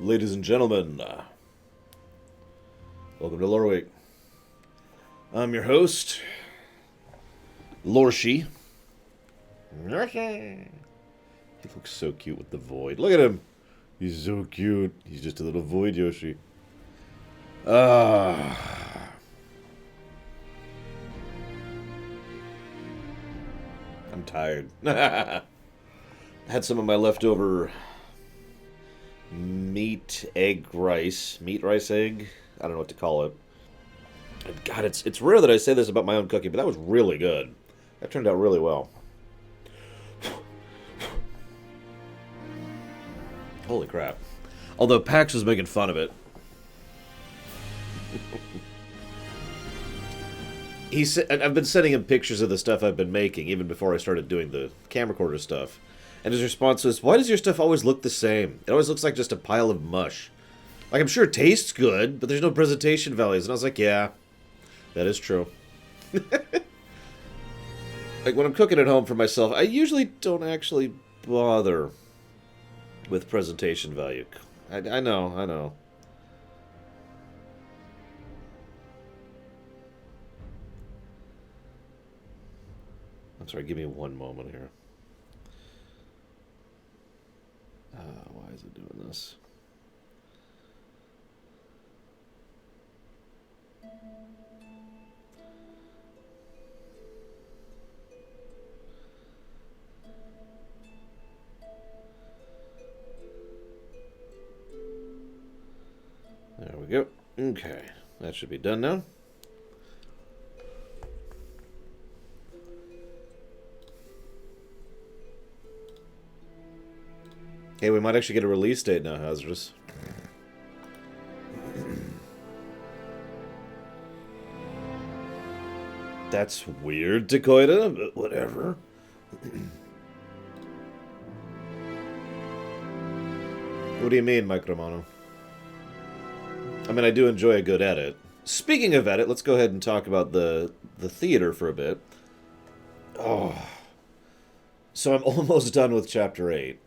Ladies and gentlemen, welcome to Loreweek. I'm your host, Lorshi. He looks so cute with the void. Look at him. He's so cute. He's just a little void Yoshi. Ah. I'm tired. Had some of my leftover meat, egg, rice. Meat, rice, egg? I don't know what to call it. And God, it's rare that I say this about my own cooking, but that was really good. That turned out really well. Holy crap. Although Pax was making fun of it. I've been sending him pictures of the stuff I've been making, even before I started doing the camcorder stuff. And his response was, "Why does your stuff always look the same? It always looks like just a pile of mush. Like, I'm sure it tastes good, but there's no presentation values." And I was like, yeah, that is true. Like, when I'm cooking at home for myself, I usually don't actually bother with presentation value. I know. I'm sorry, give me one moment here. Why is it doing this? There we go. Okay, that should be done now. Hey, we might actually get a release date now, Hazardous. That's weird, Dakoita, but whatever. What do you mean, Micromono? I mean, I do enjoy a good edit. Speaking of edit, let's go ahead and talk about the theater for a bit. Oh. So I'm almost done with Chapter 8.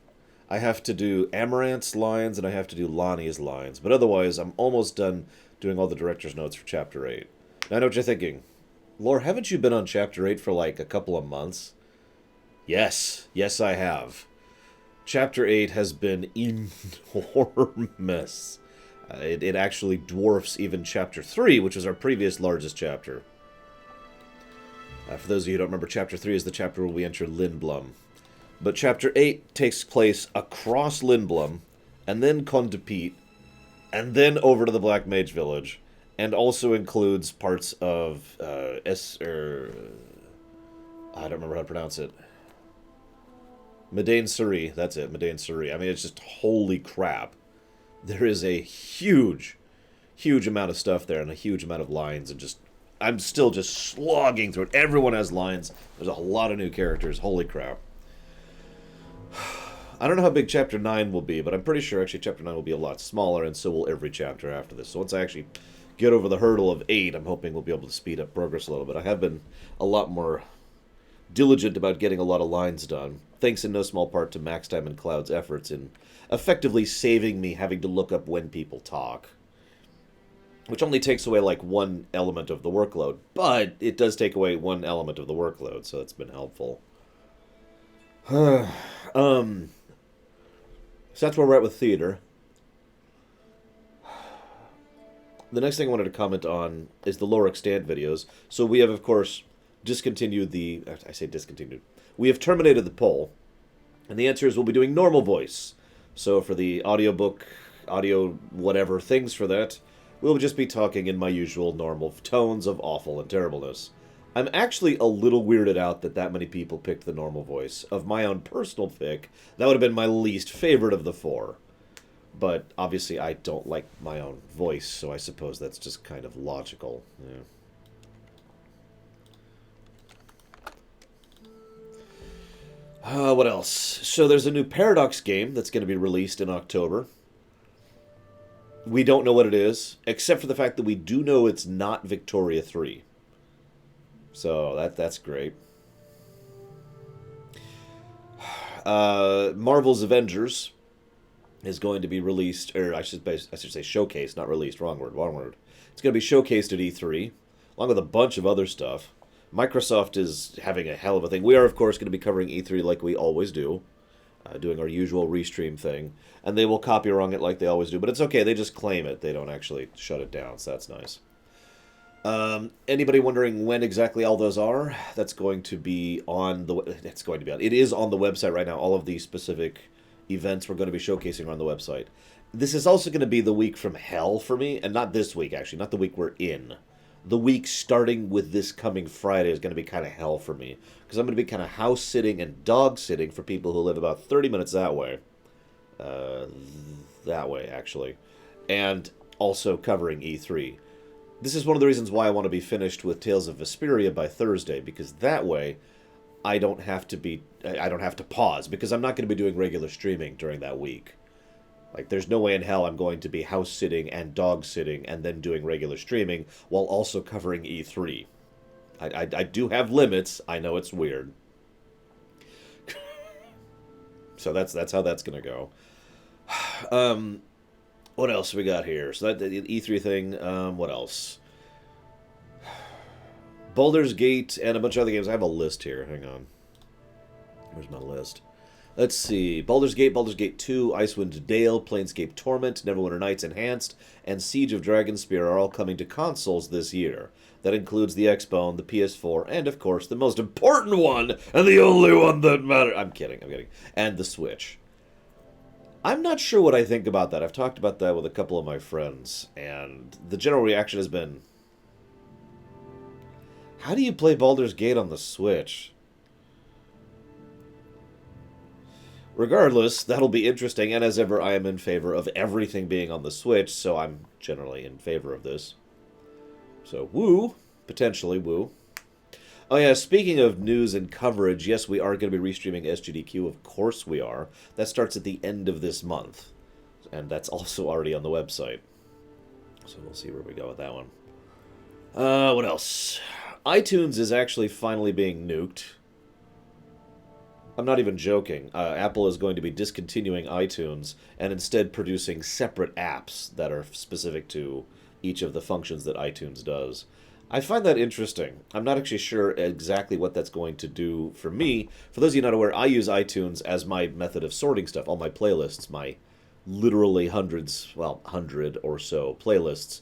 I have to do Amaranth's lines and I have to do Lonnie's lines. But otherwise, I'm almost done doing all the director's notes for Chapter 8. Now, I know what you're thinking. Lore, haven't you been on Chapter 8 for like a couple of months? Yes. Yes, I have. Chapter 8 has been enormous. It actually dwarfs even Chapter 3, which was our previous largest chapter. For those of you who don't remember, Chapter 3 is the chapter where we enter Lindblum. But Chapter 8 takes place across Lindblum, and then Kondapit, and then over to the Black Mage Village, and also includes parts of I don't remember how to pronounce it. Medain Suri, that's it, Medain Suri. I mean, it's just holy crap. There is a huge amount of stuff there, and a huge amount of lines, and just I'm still just slogging through it. Everyone has lines. There's a lot of new characters. Holy crap. I don't know how big Chapter 9 will be, but I'm pretty sure actually Chapter 9 will be a lot smaller, and so will every chapter after this. So once I actually get over the hurdle of 8, I'm hoping we'll be able to speed up progress a little bit. I have been a lot more diligent about getting a lot of lines done, thanks in no small part to Max Time and Cloud's efforts in effectively saving me having to look up when people talk. Which only takes away like one element of the workload, but it does take away one element of the workload, so it's been helpful. So that's where we're at with theater. The next thing I wanted to comment on is the Lore Extant videos. So we have, of course, discontinued the... I say discontinued. We have terminated the poll. And the answer is we'll be doing normal voice. So for the audiobook, audio whatever, things for that, we'll just be talking in my usual normal tones of awful and terribleness. I'm actually a little weirded out that many people picked the normal voice. Of my own personal pick, that would have been my least favorite of the 4. But obviously I don't like my own voice, so I suppose that's just kind of logical. Yeah. What else? So there's a new Paradox game that's going to be released in October. We don't know what it is, except for the fact that we do know it's not Victoria 3. So that's great. Marvel's Avengers is going to be released, or I should say showcased, not released. Wrong word. Wrong word. It's going to be showcased at E3, along with a bunch of other stuff. Microsoft is having a hell of a thing. We are, of course, going to be covering E3 like we always do, doing our usual restream thing, and they will copy wrong it like they always do. But it's okay; they just claim it; they don't actually shut it down, so that's nice. Anybody wondering when exactly all those are? That's going to be on the. It's going to be on. It is on the website right now. All of the specific events we're going to be showcasing are on the website. This is also going to be the week from hell for me, and not this week actually, not the week we're in. The week starting with this coming Friday is going to be kind of hell for me because I'm going to be kind of house sitting and dog sitting for people who live about 30 minutes that way. That way actually, and also covering E3. This is one of the reasons why I want to be finished with Tales of Vesperia by Thursday, because that way I don't have to pause, because I'm not going to be doing regular streaming during that week. Like, there's no way in hell I'm going to be house sitting and dog sitting and then doing regular streaming while also covering E3. I do have limits. I know it's weird. So that's how that's going to go. What else we got here? So that the E3 thing. What else? Baldur's Gate and a bunch of other games. I have a list here. Hang on. Where's my list? Let's see. Baldur's Gate 2, Icewind Dale, Planescape Torment, Neverwinter Nights Enhanced, and Siege of Dragonspear are all coming to consoles this year. That includes the Xbone, the PS4, and of course the most important one, and the only one that matters. I'm kidding. And the Switch. I'm not sure what I think about that. I've talked about that with a couple of my friends, and the general reaction has been, how do you play Baldur's Gate on the Switch? Regardless, that'll be interesting, and as ever, I am in favor of everything being on the Switch, so I'm generally in favor of this. So, woo. Potentially, woo. Oh yeah, speaking of news and coverage, yes, we are going to be restreaming SGDQ, of course we are. That starts at the end of this month, and that's also already on the website. So we'll see where we go with that one. What else? iTunes is actually finally being nuked. I'm not even joking. Apple is going to be discontinuing iTunes and instead producing separate apps that are specific to each of the functions that iTunes does. I find that interesting. I'm not actually sure exactly what that's going to do for me. For those of you not aware, I use iTunes as my method of sorting stuff. All my playlists, my literally hundred or so playlists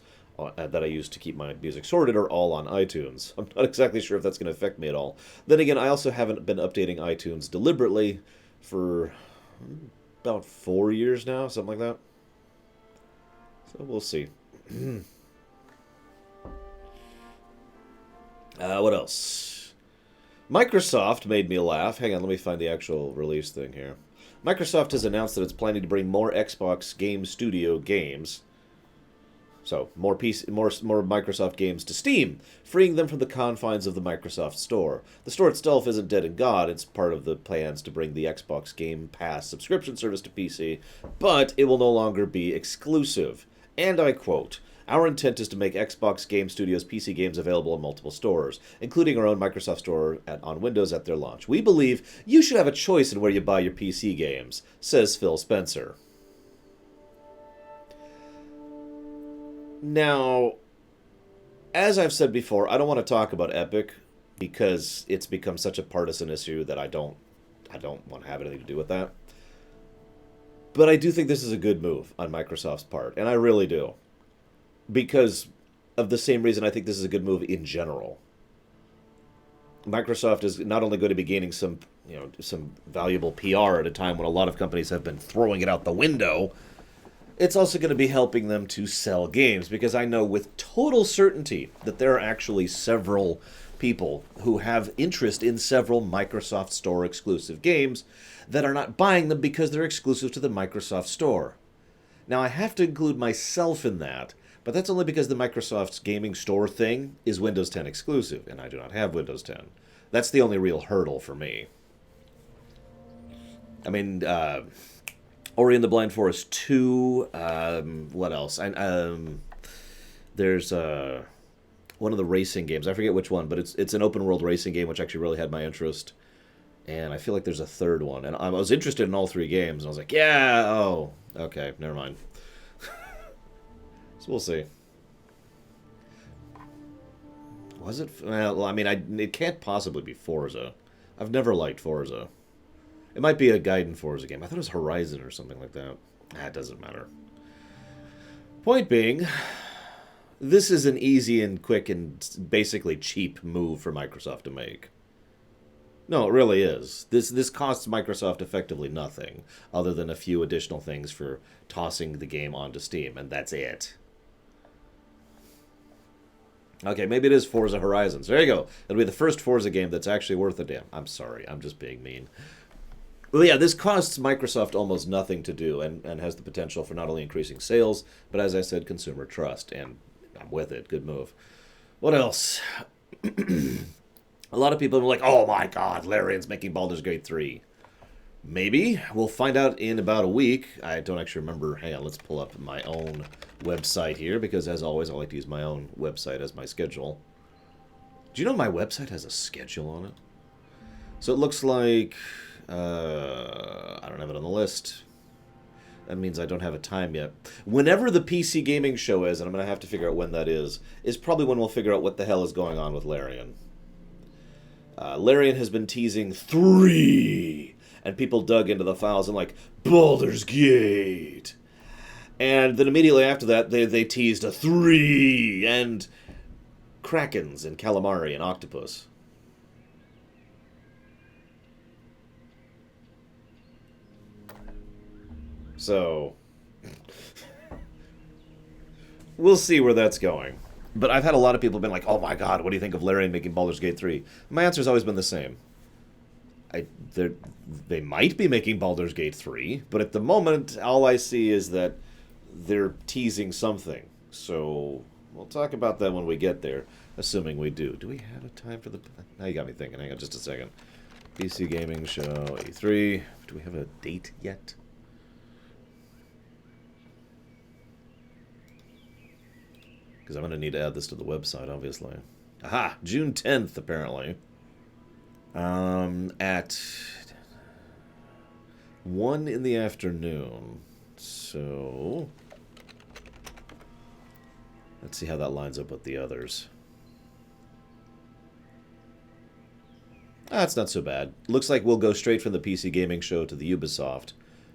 that I use to keep my music sorted are all on iTunes. I'm not exactly sure if that's going to affect me at all. Then again, I also haven't been updating iTunes deliberately for about 4 years now, something like that. So we'll see. What else? Microsoft made me laugh. Hang on, let me find the actual release thing here. Microsoft has announced that it's planning to bring more Xbox Game Studio games. So, more Microsoft games to Steam, freeing them from the confines of the Microsoft Store. The store itself isn't dead and gone. It's part of the plans to bring the Xbox Game Pass subscription service to PC, but it will no longer be exclusive. And I quote, "Our intent is to make Xbox Game Studios PC games available in multiple stores, including our own Microsoft Store on Windows at their launch. We believe you should have a choice in where you buy your PC games," says Phil Spencer. Now, as I've said before, I don't want to talk about Epic because it's become such a partisan issue that I don't want to have anything to do with that. But I do think this is a good move on Microsoft's part, and I really do. Because of the same reason I think this is a good move in general. Microsoft is not only going to be gaining some valuable PR at a time when a lot of companies have been throwing it out the window, it's also going to be helping them to sell games, because I know with total certainty that there are actually several people who have interest in several Microsoft Store exclusive games that are not buying them because they're exclusive to the Microsoft Store. Now, I have to include myself in that, but that's only because the Microsoft's gaming store thing is Windows 10 exclusive, and I do not have Windows 10. That's the only real hurdle for me. I mean, Ori and the Blind Forest 2, what else? There's one of the racing games. I forget which one, but it's an open world racing game, which actually really had my interest. And I feel like there's a third one. And I was interested in all three games, and I was like, yeah, oh, Okay, never mind. So we'll see. Was it? Well, I mean, it can't possibly be Forza. I've never liked Forza. It might be a Gaiden Forza game. I thought it was Horizon or something like that. It doesn't matter. Point being, this is an easy and quick and basically cheap move for Microsoft to make. No, it really is. This costs Microsoft effectively nothing, other than a few additional things for tossing the game onto Steam, and that's it. Okay, maybe it is Forza Horizons. There you go. It'll be the first Forza game that's actually worth a damn. I'm sorry, I'm just being mean. Well, yeah, this costs Microsoft almost nothing to do and has the potential for not only increasing sales, but as I said, consumer trust, and I'm with it. Good move. What else? A lot of people are like, oh my god, Larian's making Baldur's Gate 3. Maybe. We'll find out in about a week. I don't actually remember. Hang on, let's pull up my own website here, because as always, I like to use my own website as my schedule. Do you know my website has a schedule on it? So it looks like... I don't have it on the list. That means I don't have a time yet. Whenever the PC gaming show is, and I'm going to have to figure out when that is probably when we'll figure out what the hell is going on with Larian. Larian has been teasing 3, and people dug into the files and like, Baldur's Gate. And then immediately after that, they teased a 3, and Krakens and Calamari and Octopus. So, we'll see where that's going. But I've had a lot of people been like, oh my god, what do you think of Larian making Baldur's Gate 3? My answer's always been the same. They might be making Baldur's Gate 3, but at the moment, all I see is that they're teasing something. So, we'll talk about that when we get there, assuming we do. Do we have a time for the... Now you got me thinking. Hang on just a second. PC Gaming Show, E3. Do we have a date yet? Because I'm going to need to add this to the website, obviously. Aha! June 10th, apparently. At 1 in the afternoon. So... let's see how that lines up with the others. It's not so bad. Looks like we'll go straight from the PC Gaming Show to the Ubisoft.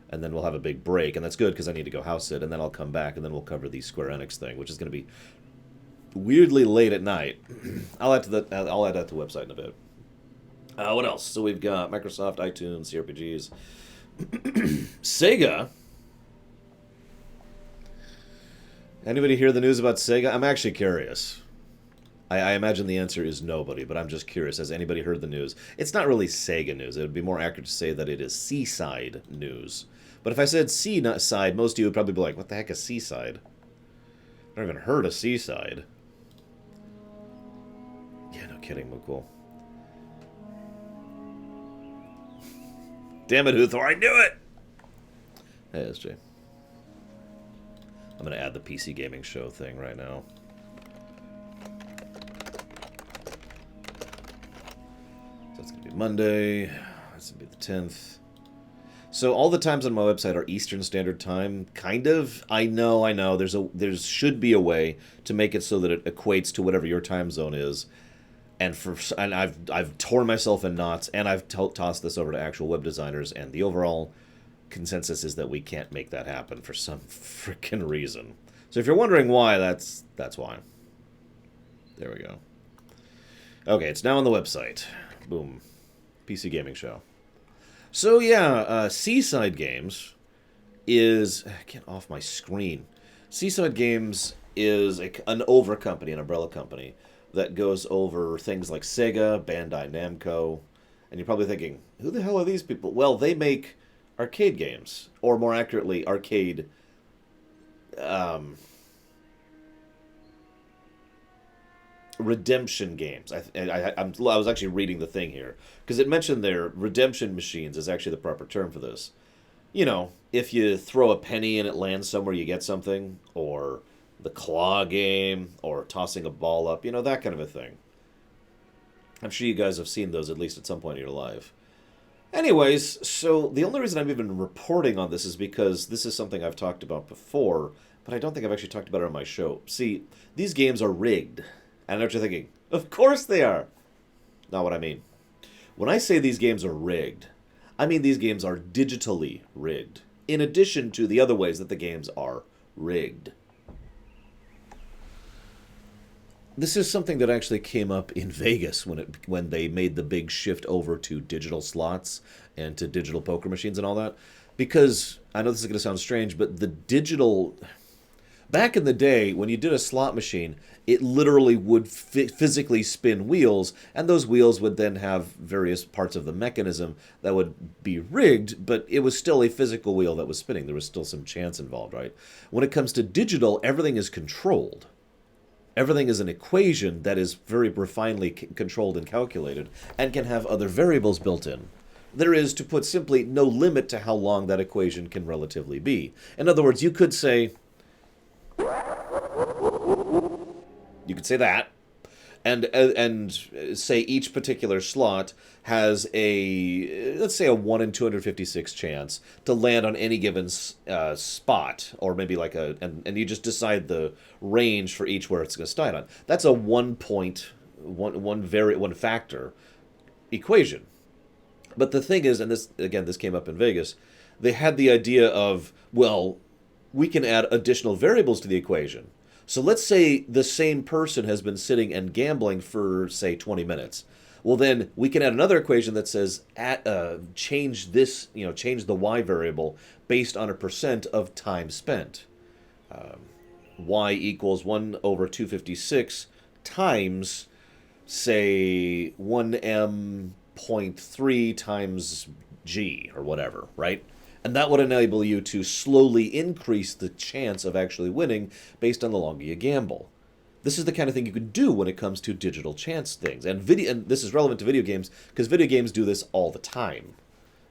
And then we'll have a big break. And that's good, because I need to go house sit. And then I'll come back, and then we'll cover the Square Enix thing, which is going to be weirdly late at night. I'll add that to the website in a bit. What else? So we've got Microsoft, iTunes, CRPGs. Sega. Anybody hear the news about Sega? I'm actually curious. I imagine the answer is nobody, but I'm just curious. Has anybody heard the news? It's not really Sega news. It would be more accurate to say that it is Seaside news. But if I said Seaside, most of you would probably be like, what the heck is Seaside? I've never even heard of Seaside. Yeah, no kidding, Mukul. Damn it, Uthor, I knew it! Hey, SJ. I'm going to add the PC Gaming Show thing right now. So that's going to be Monday. That's going to be the 10th. So all the times on my website are Eastern Standard Time, kind of. I know. There should be a way to make it so that it equates to whatever your time zone is. And I've torn myself in knots, and I've tossed this over to actual web designers, and the overall consensus is that we can't make that happen for some freaking reason. So if you're wondering why, that's why. There we go. Okay, it's now on the website. Boom. PC Gaming Show. So yeah, Seaside Games is... get off my screen. Seaside Games is an over company, an umbrella company, that goes over things like Sega, Bandai Namco, and you're probably thinking, who the hell are these people? Well, they make arcade games, or more accurately, arcade... redemption games. I was actually reading the thing here, because it mentioned their redemption machines is actually the proper term for this. You know, if you throw a penny and it lands somewhere, you get something, or the claw game, or tossing a ball up, you know, that kind of a thing. I'm sure you guys have seen those at least at some point in your life. Anyways, so the only reason I'm even reporting on this is because this is something I've talked about before, but I don't think I've actually talked about it on my show. See, these games are rigged. I know what you're thinking. Of course they are. Not what I mean. When I say these games are rigged, I mean these games are digitally rigged, in addition to the other ways that the games are rigged. This is something that actually came up in Vegas when they made the big shift over to digital slots and to digital poker machines and all that. Because I know this is going to sound strange, but the digital back in the day when you did a slot machine, it literally would physically spin wheels, and those wheels would then have various parts of the mechanism that would be rigged, but it was still a physical wheel that was spinning. There was still some chance involved, right? When it comes to digital, everything is controlled. Everything is an equation that is very refinedly controlled and calculated and can have other variables built in. There is, to put simply, no limit to how long that equation can relatively be. In other words, you could say that, and say each particular slot has a, let's say, a 1 in 256 chance to land on any given spot, or maybe like and you just decide the range for each where it's going to start on. That's a one factor equation. But the thing is, and this came up in Vegas, they had the idea of, well, we can add additional variables to the equation. So let's say the same person has been sitting and gambling for, say, 20 minutes. Well, then we can add another equation that says change the y variable based on a percent of time spent. Y equals 1 over 256 times, say, 1m.3 times g, or whatever, right? And that would enable you to slowly increase the chance of actually winning based on the longer you gamble. This is the kind of thing you could do when it comes to digital chance things. And this is relevant to video games because video games do this all the time.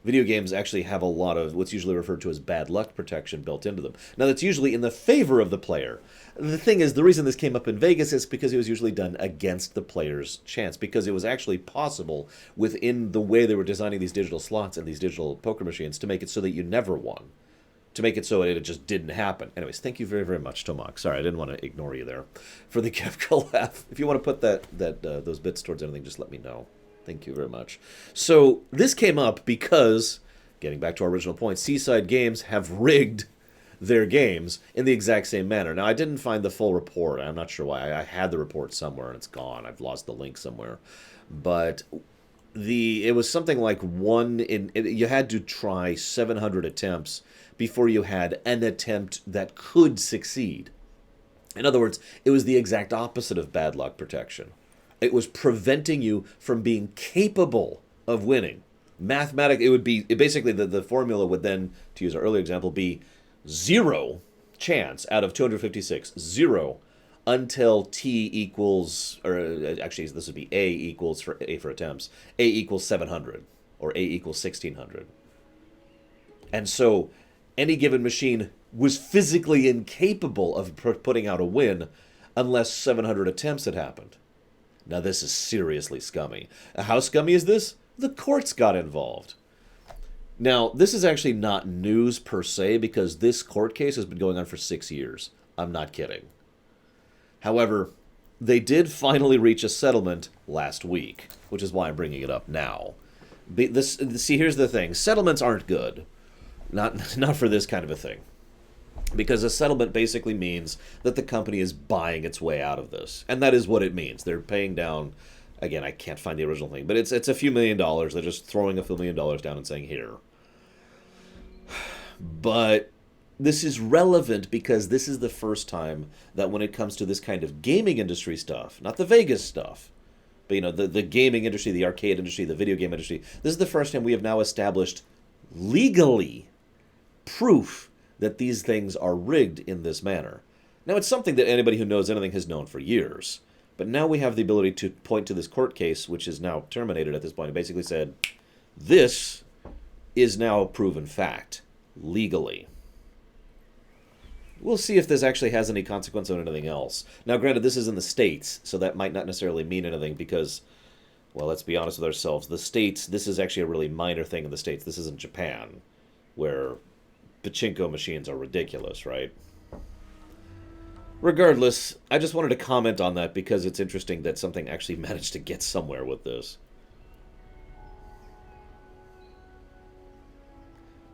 Video games actually have a lot of what's usually referred to as bad luck protection built into them. Now, that's usually in the favor of the player. The thing is, the reason this came up in Vegas is because it was usually done against the player's chance, because it was actually possible within the way they were designing these digital slots and these digital poker machines to make it so that you never won, to make it so it just didn't happen. Anyways, thank you very, very much, Tomak. Sorry, I didn't want to ignore you there for the Kefka laugh. If you want to put those bits towards anything, just let me know. Thank you very much. So this came up because, getting back to our original point, Seaside Games have rigged their games in the exact same manner. Now, I didn't find the full report. I'm not sure why. I had the report somewhere, and it's gone. I've lost the link somewhere. But it was something like you had to try 700 attempts before you had an attempt that could succeed. In other words, it was the exact opposite of bad luck protection. It was preventing you from being capable of winning. Mathematically, basically the formula would then, to use our earlier example, be 0 chance out of 256, 0, until t equals, or actually this would be a equals, for attempts, a equals 700, or a equals 1600. And so any given machine was physically incapable of putting out a win unless 700 attempts had happened. Now, this is seriously scummy. How scummy is this? The courts got involved. Now, this is actually not news per se, because this court case has been going on for 6 years. I'm not kidding. However, they did finally reach a settlement last week, which is why I'm bringing it up now. See, here's the thing. Settlements aren't good. Not for this kind of a thing. Because a settlement basically means that the company is buying its way out of this. And that is what it means. They're paying down, again, I can't find the original thing, but it's a few $1 million. They're just throwing a few $1 million down and saying, here. But this is relevant because this is the first time that when it comes to this kind of gaming industry stuff, not the Vegas stuff, but the gaming industry, the arcade industry, the video game industry, this is the first time we have now established legally proof that these things are rigged in this manner. Now, it's something that anybody who knows anything has known for years. But now we have the ability to point to this court case, which is now terminated at this point, and basically said, this is now a proven fact, legally. We'll see if this actually has any consequence on anything else. Now, granted, this is in the States, so that might not necessarily mean anything, because Well, let's be honest with ourselves. The States, this is actually a really minor thing in the States. This isn't Japan, where pachinko machines are ridiculous, right? Regardless, I just wanted to comment on that because it's interesting that something actually managed to get somewhere with this.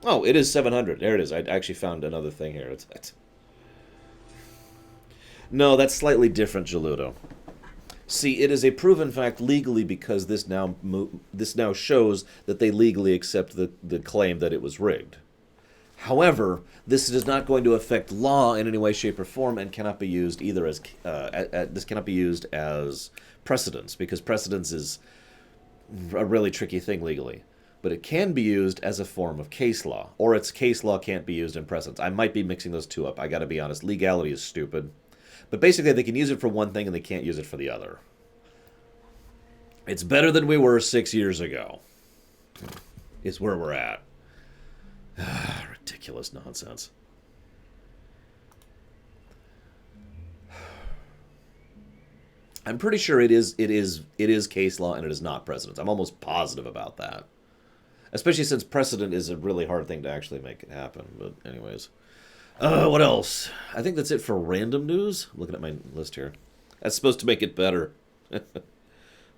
Oh, it is 700. There it is. I actually found another thing here. No, that's slightly different, Geludo. See, it is a proven fact legally because this now shows that they legally accept the claim that it was rigged. However, this is not going to affect law in any way, shape, or form, and cannot be used either as this cannot be used as precedence because precedence is a really tricky thing legally. But it can be used as a form of case law, or its case law can't be used in precedence. I might be mixing those two up. I got to be honest. Legality is stupid. But basically, they can use it for one thing and they can't use it for the other. It's better than we were 6 years ago. Is where we're at. Ridiculous nonsense. I'm pretty sure it is case law and it is not precedent. I'm almost positive about that. Especially since precedent is a really hard thing to actually make it happen. But anyways. What else? I think that's it for random news. I'm looking at my list here. That's supposed to make it better.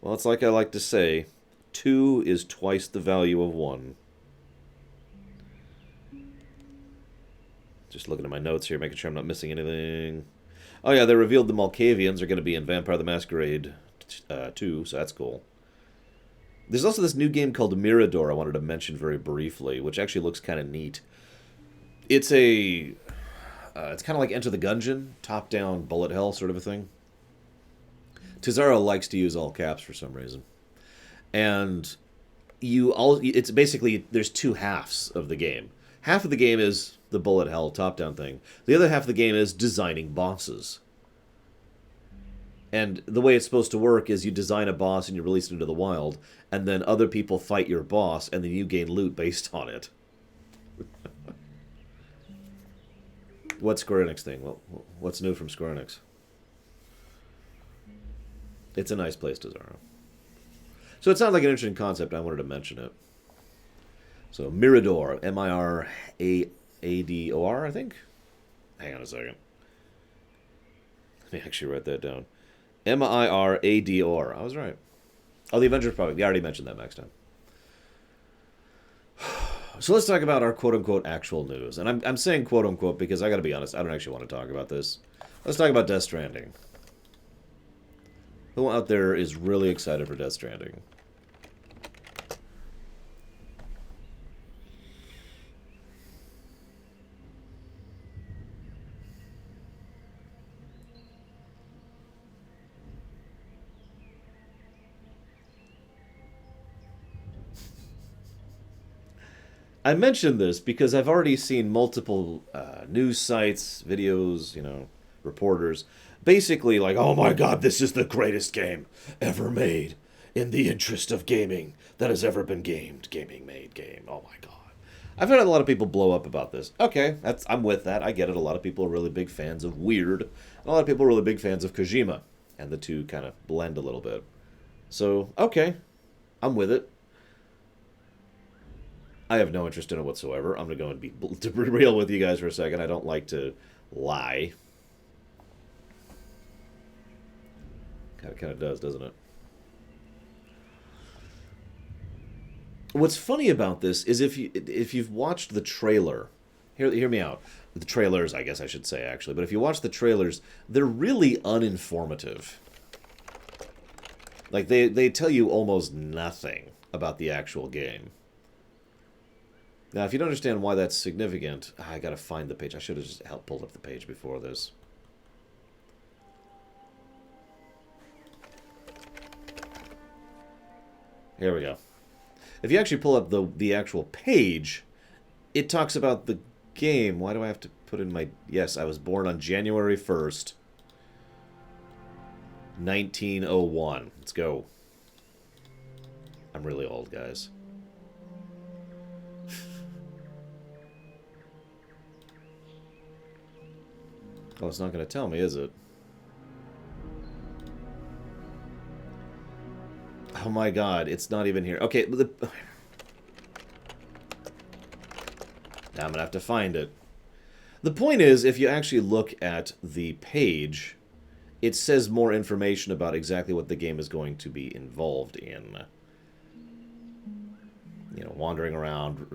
Well, it's like I like to say, 2 is twice the value of 1. Just looking at my notes here, making sure I'm not missing anything. Oh yeah, they revealed the Malkavians are going to be in Vampire the Masquerade 2, so that's cool. There's also this new game called Mirador I wanted to mention very briefly, which actually looks kind of neat. It's a... it's kind of like Enter the Gungeon, top-down bullet hell sort of a thing. Tizaro likes to use all caps for some reason. And it's basically, there's 2 halves of the game. Half of the game is the bullet hell top-down thing. The other half of the game is designing bosses. And the way it's supposed to work is you design a boss and you release it into the wild, and then other people fight your boss, and then you gain loot based on it. What's Square Enix thing? Well, what's new from Square Enix? It's a nice place, Tizaro. So it sounds like an interesting concept. I wanted to mention it. So Mirador, Mirador, I think. Hang on a second. Let me actually write that down. Mirador. I was right. Oh, the Avengers product. We already mentioned that next time. So let's talk about our quote-unquote actual news. And I'm saying quote-unquote because I gotta be honest, I don't actually want to talk about this. Let's talk about Death Stranding. Who out there is really excited for Death Stranding? I mentioned this because I've already seen multiple news sites, videos, reporters, basically like, oh my god, this is the greatest game ever made in the interest of gaming that has ever been gamed. Gaming made game. Oh my god. I've had a lot of people blow up about this. Okay, I'm with that. I get it. A lot of people are really big fans of Weird. And a lot of people are really big fans of Kojima. And the two kind of blend a little bit. So, okay. I'm with it. I have no interest in it whatsoever. I'm going to go and to be real with you guys for a second. I don't like to lie. Kind of does, doesn't it? What's funny about this is if you've watched the trailer, hear me out. The trailers, I guess I should say, actually. But if you watch the trailers, they're really uninformative. Like, they tell you almost nothing about the actual game. Now, if you don't understand why that's significant, I gotta find the page. I should have just pulled up the page before this. Here we go. If you actually pull up the actual page, it talks about the game. Why do I have to put in my... Yes, I was born on January 1st, 1901. Let's go. I'm really old, guys. Oh, it's not going to tell me, is it? Oh my god, it's not even here. Okay, now I'm gonna have to find it. The point is, if you actually look at the page, it says more information about exactly what the game is going to be involved in. You know, wandering around,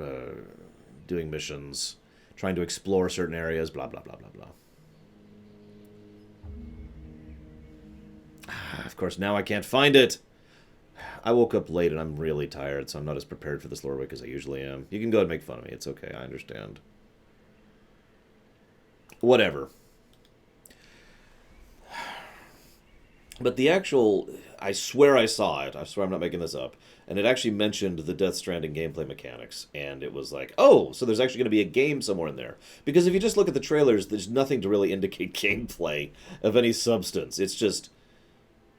doing missions, trying to explore certain areas, blah, blah, blah, blah, blah. Of course, now I can't find it. I woke up late and I'm really tired, so I'm not as prepared for this Loreweek as I usually am. You can go ahead and make fun of me. It's okay. I understand. Whatever. But the actual... I swear I saw it. I swear I'm not making this up. And it actually mentioned the Death Stranding gameplay mechanics. And it was like, oh, so there's actually going to be a game somewhere in there. Because if you just look at the trailers, there's nothing to really indicate gameplay of any substance. It's just...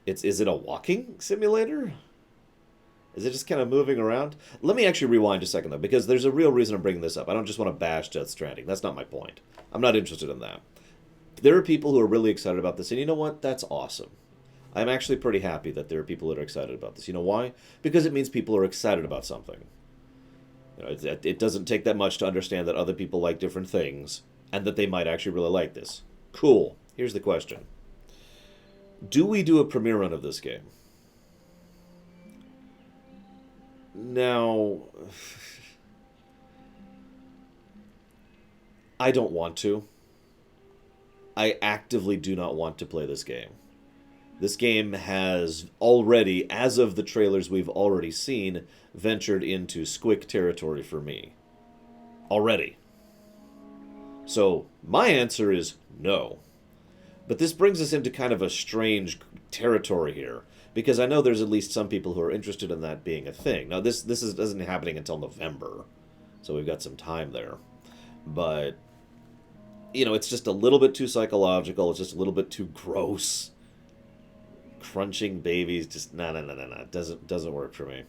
Is it a walking simulator? Is it just kind of moving around? Let me actually rewind a second, though, because there's a real reason I'm bringing this up. I don't just want to bash Death Stranding. That's not my point. I'm not interested in that. There are people who are really excited about this, and you know what? That's awesome. I'm actually pretty happy that there are people that are excited about this. You know why? Because it means people are excited about something. You know, it doesn't take that much to understand that other people like different things, and that they might actually really like this. Cool. Here's the question. Do we do a premiere run of this game? Now, I don't want to. I actively do not want to play this game. This game has already, as of the trailers we've already seen, ventured into squick territory for me. Already. So, my answer is no. But this brings us into kind of a strange territory here, because I know there's at least some people who are interested in that being a thing. Now, this isn't happening until November, so we've got some time there. But, you know, it's just a little bit too psychological. It's just a little bit too gross. Crunching babies, just no. It doesn't work for me.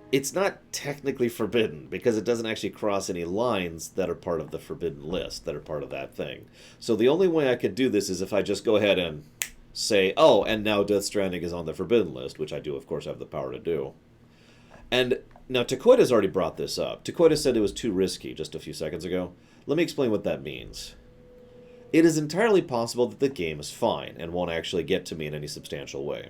It's not technically forbidden, because it doesn't actually cross any lines that are part of the forbidden list, that are part of that thing. So the only way I could do this is if I just go ahead and say, oh, and now Death Stranding is on the forbidden list, which I do, of course, have the power to do. And now Takoida's already brought this up. Takoida said it was too risky just a few seconds ago. Let me explain what that means. It is entirely possible that the game is fine and won't actually get to me in any substantial way.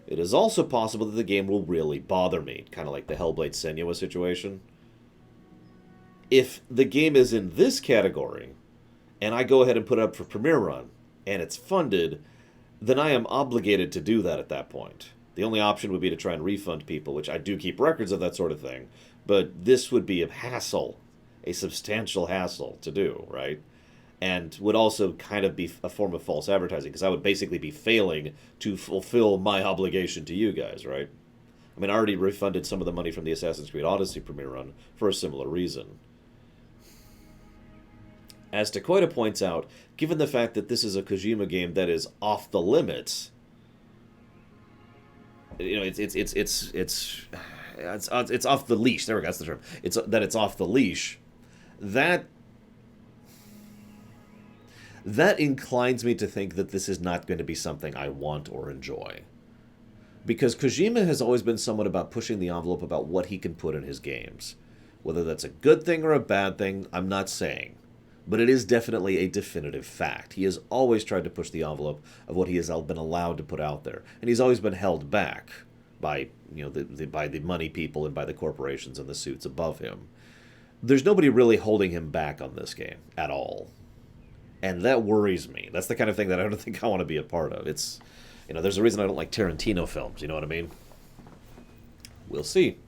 It is also possible that the game will really bother me, kind of like the Hellblade Senua situation. If the game is in this category, and I go ahead and put it up for Premiere Run, and it's funded, then I am obligated to do that at that point. The only option would be to try and refund people, which I do keep records of that sort of thing, but this would be a hassle, a substantial hassle to do, right? And would also kind of be a form of false advertising, because I would basically be failing to fulfill my obligation to you guys, right? I mean, I already refunded some of the money from the Assassin's Creed Odyssey premiere run for a similar reason. As Takoida points out, given the fact that this is a Kojima game that is off the limits, you know, it's off the leash. There we go. That's the term. It's off the leash. That inclines me to think that this is not going to be something I want or enjoy. Because Kojima has always been somewhat about pushing the envelope about what he can put in his games. Whether that's a good thing or a bad thing, I'm not saying. But it is definitely a definitive fact. He has always tried to push the envelope of what he has been allowed to put out there. And he's always been held back by, you know, by the money people and by the corporations and the suits above him. There's nobody really holding him back on this game at all. And that worries me. That's the kind of thing that I don't think I want to be a part of. It's, you know, there's a reason I don't like Tarantino films, you know what I mean? We'll see.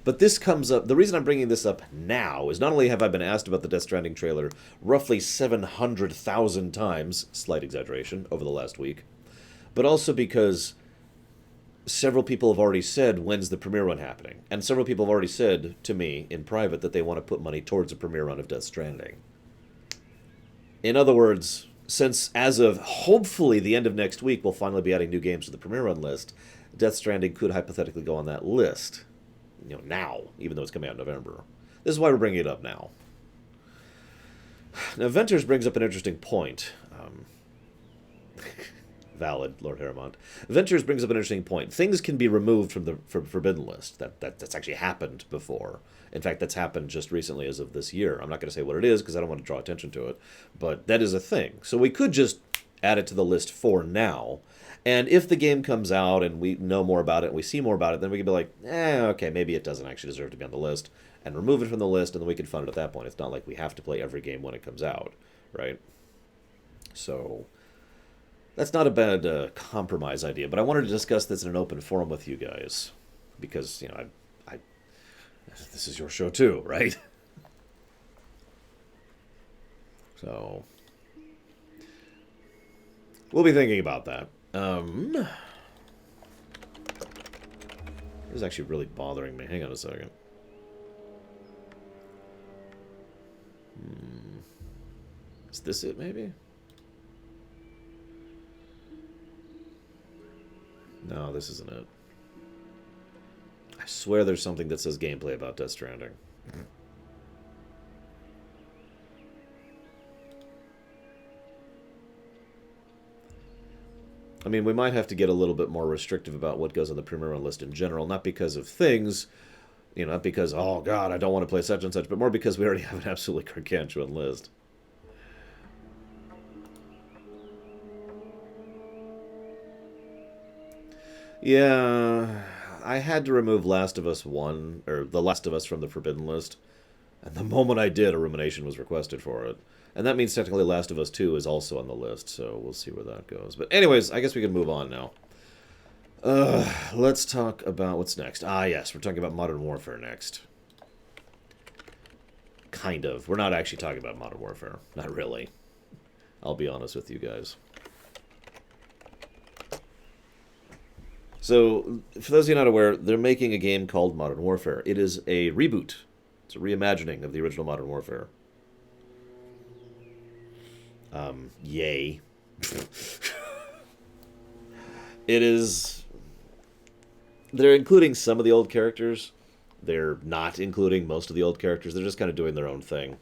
But this comes up, the reason I'm bringing this up now is not only have I been asked about the Death Stranding trailer roughly 700,000 times, slight exaggeration, over the last week, but also because several people have already said, when's the premiere run happening? And several people have already said to me in private that they want to put money towards a premiere run of Death Stranding. In other words, since as of hopefully the end of next week we'll finally be adding new games to the premiere run list, Death Stranding could hypothetically go on that list. You know, now, even though it's coming out in November. This is why we're bringing it up now. Now, Venters brings up an interesting point. Valid, Lord Harrimont. Ventures brings up an interesting point. Things can be removed from the forbidden list. That's actually happened before. In fact, that's happened just recently as of this year. I'm not going to say what it is because I don't want to draw attention to it, but that is a thing. So we could just add it to the list for now. And if the game comes out and we know more about it and we see more about it, then we can be like, okay, maybe it doesn't actually deserve to be on the list, and remove it from the list, and then we can fund it at that point. It's not like we have to play every game when it comes out, right? So that's not a bad compromise idea, but I wanted to discuss this in an open forum with you guys because, I this is your show too, right? So we'll be thinking about that. This is actually really bothering me. Hang on a second. Is this it, maybe? No, this isn't it. I swear there's something that says gameplay about Death Stranding. I mean, we might have to get a little bit more restrictive about what goes on the premier run list in general, not because of things, not because, oh god, I don't want to play such and such, but more because we already have an absolutely gargantuan list. Yeah, I had to remove Last of Us 1, or The Last of Us from the Forbidden list, and the moment I did, a rumination was requested for it. And that means technically Last of Us 2 is also on the list, so we'll see where that goes. But anyways, I guess we can move on now. Let's talk about what's next. Ah, yes, we're talking about Modern Warfare next. Kind of. We're not actually talking about Modern Warfare. Not really. I'll be honest with you guys. So, for those of you not aware, they're making a game called Modern Warfare. It is a reboot. It's a reimagining of the original Modern Warfare. Yay. It is... They're including some of the old characters. They're not including most of the old characters. They're just kind of doing their own thing.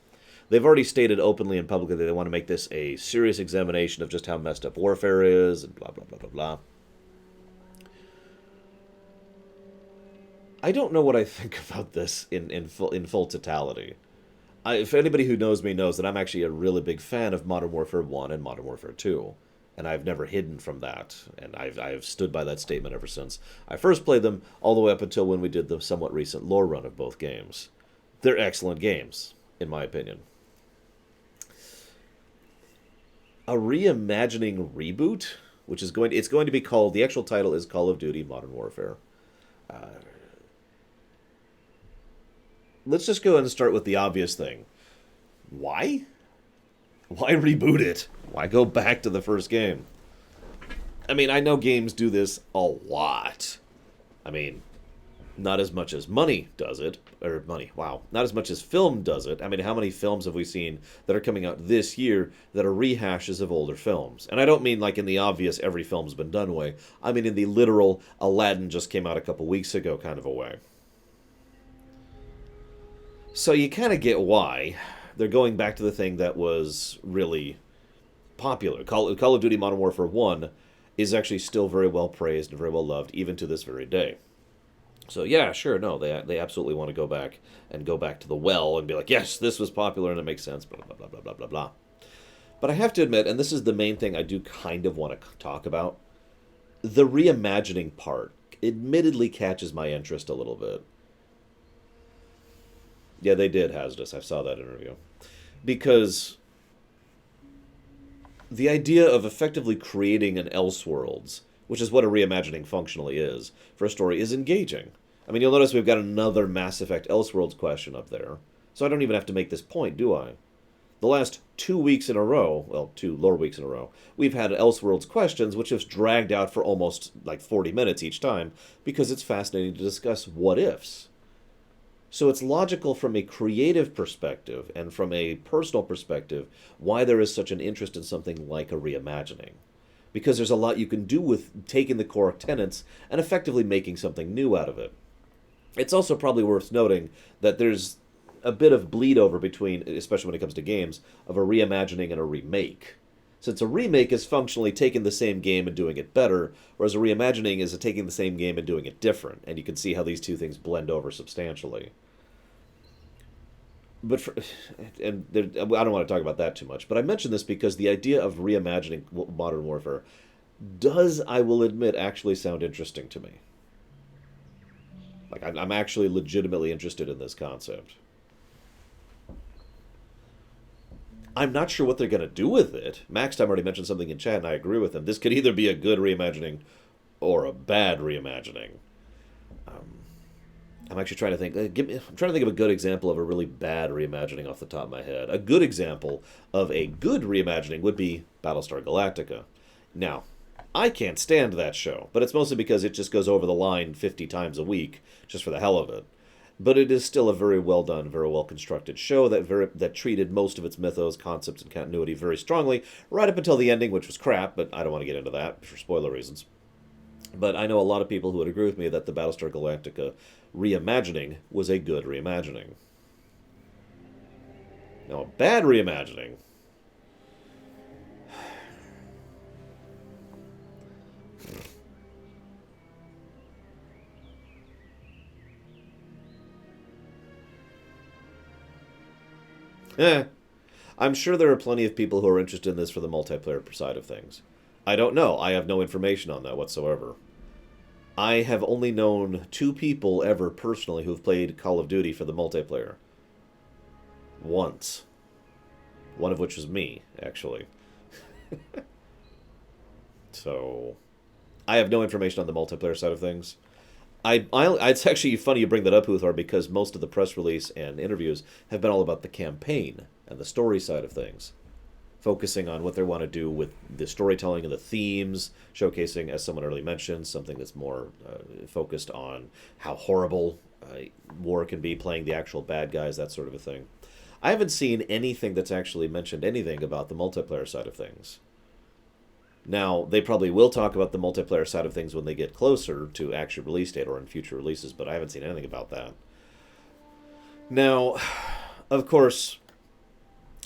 They've already stated openly and publicly that they want to make this a serious examination of just how messed up warfare is, and blah, blah, blah, blah, blah. I don't know what I think about this in full totality. If anybody who knows me knows that I'm actually a really big fan of Modern Warfare 1 and Modern Warfare 2. And I've never hidden from that. And I've stood by that statement ever since I first played them, all the way up until when we did the somewhat recent lore run of both games. They're excellent games, in my opinion. A reimagining reboot, which is it's going to be called, the actual title is Call of Duty Modern Warfare. Let's just go ahead and start with the obvious thing. Why? Why reboot it? Why go back to the first game? I mean, I know games do this a lot. I mean, not as much as money does it. Or money, wow. Not as much as film does it. I mean, how many films have we seen that are coming out this year that are rehashes of older films? And I don't mean like in the obvious every film's been done way. I mean in the literal Aladdin just came out a couple weeks ago kind of a way. So you kind of get why they're going back to the thing that was really popular. Call of Duty Modern Warfare 1 is actually still very well praised and very well loved, even to this very day. So yeah, sure, no, they absolutely want to go back to the well and be like, yes, this was popular and it makes sense, blah, blah, blah, blah, blah, blah, blah. But I have to admit, and this is the main thing I do kind of want to talk about, the reimagining part admittedly catches my interest a little bit. Yeah, they did, Hasdus. I saw that interview. Because the idea of effectively creating an Elseworlds, which is what a reimagining functionally is, for a story, is engaging. I mean, you'll notice we've got another Mass Effect Elseworlds question up there. So I don't even have to make this point, do I? The last 2 weeks in a row, well, 2 lore weeks in a row, we've had Elseworlds questions, which have dragged out for almost like 40 minutes each time, because it's fascinating to discuss what-ifs. So it's logical from a creative perspective and from a personal perspective why there is such an interest in something like a reimagining. Because there's a lot you can do with taking the core tenets and effectively making something new out of it. It's also probably worth noting that there's a bit of bleed over between, especially when it comes to games, of a reimagining and a remake. Since a remake is functionally taking the same game and doing it better, whereas a reimagining is taking the same game and doing it different. And you can see how these two things blend over substantially. But for, and there, I don't want to talk about that too much. But I mention this because the idea of reimagining Modern Warfare does, I will admit, actually sound interesting to me. Like I'm actually legitimately interested in this concept. I'm not sure what they're going to do with it. Max Time already mentioned something in chat, and I agree with him. This could either be a good reimagining or a bad reimagining. I'm actually trying to think. I'm trying to think of a good example of a really bad reimagining off the top of my head. A good example of a good reimagining would be Battlestar Galactica. Now, I can't stand that show, but it's mostly because it just goes over the line 50 times a week, just for the hell of it. But it is still a very well done, very well constructed show that treated most of its mythos, concepts, and continuity very strongly, right up until the ending, which was crap, but I don't want to get into that for spoiler reasons. But I know a lot of people who would agree with me that the Battlestar Galactica reimagining was a good reimagining. Now, a bad reimagining... I'm sure there are plenty of people who are interested in this for the multiplayer side of things. I don't know. I have no information on that whatsoever. I have only known 2 people ever personally who've played Call of Duty for the multiplayer. Once. One of which was me, actually. So, I have no information on the multiplayer side of things. It's actually funny you bring that up, Uthor, because most of the press release and interviews have been all about the campaign and the story side of things, focusing on what they want to do with the storytelling and the themes, showcasing, as someone earlier mentioned, something that's more focused on how horrible war can be, playing the actual bad guys, that sort of a thing. I haven't seen anything that's actually mentioned anything about the multiplayer side of things. Now, they probably will talk about the multiplayer side of things when they get closer to actual release date or in future releases, but I haven't seen anything about that. Now, of course,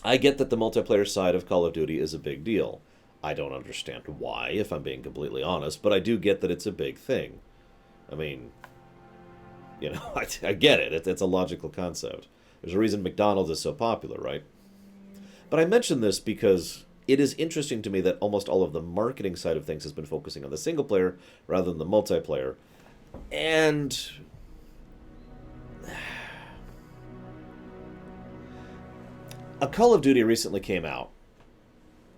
I get that the multiplayer side of Call of Duty is a big deal. I don't understand why, if I'm being completely honest, but I do get that it's a big thing. I mean, you know, I get it. It's a logical concept. There's a reason McDonald's is so popular, right? But I mention this because it is interesting to me that almost all of the marketing side of things has been focusing on the single player rather than the multiplayer. And a Call of Duty recently came out.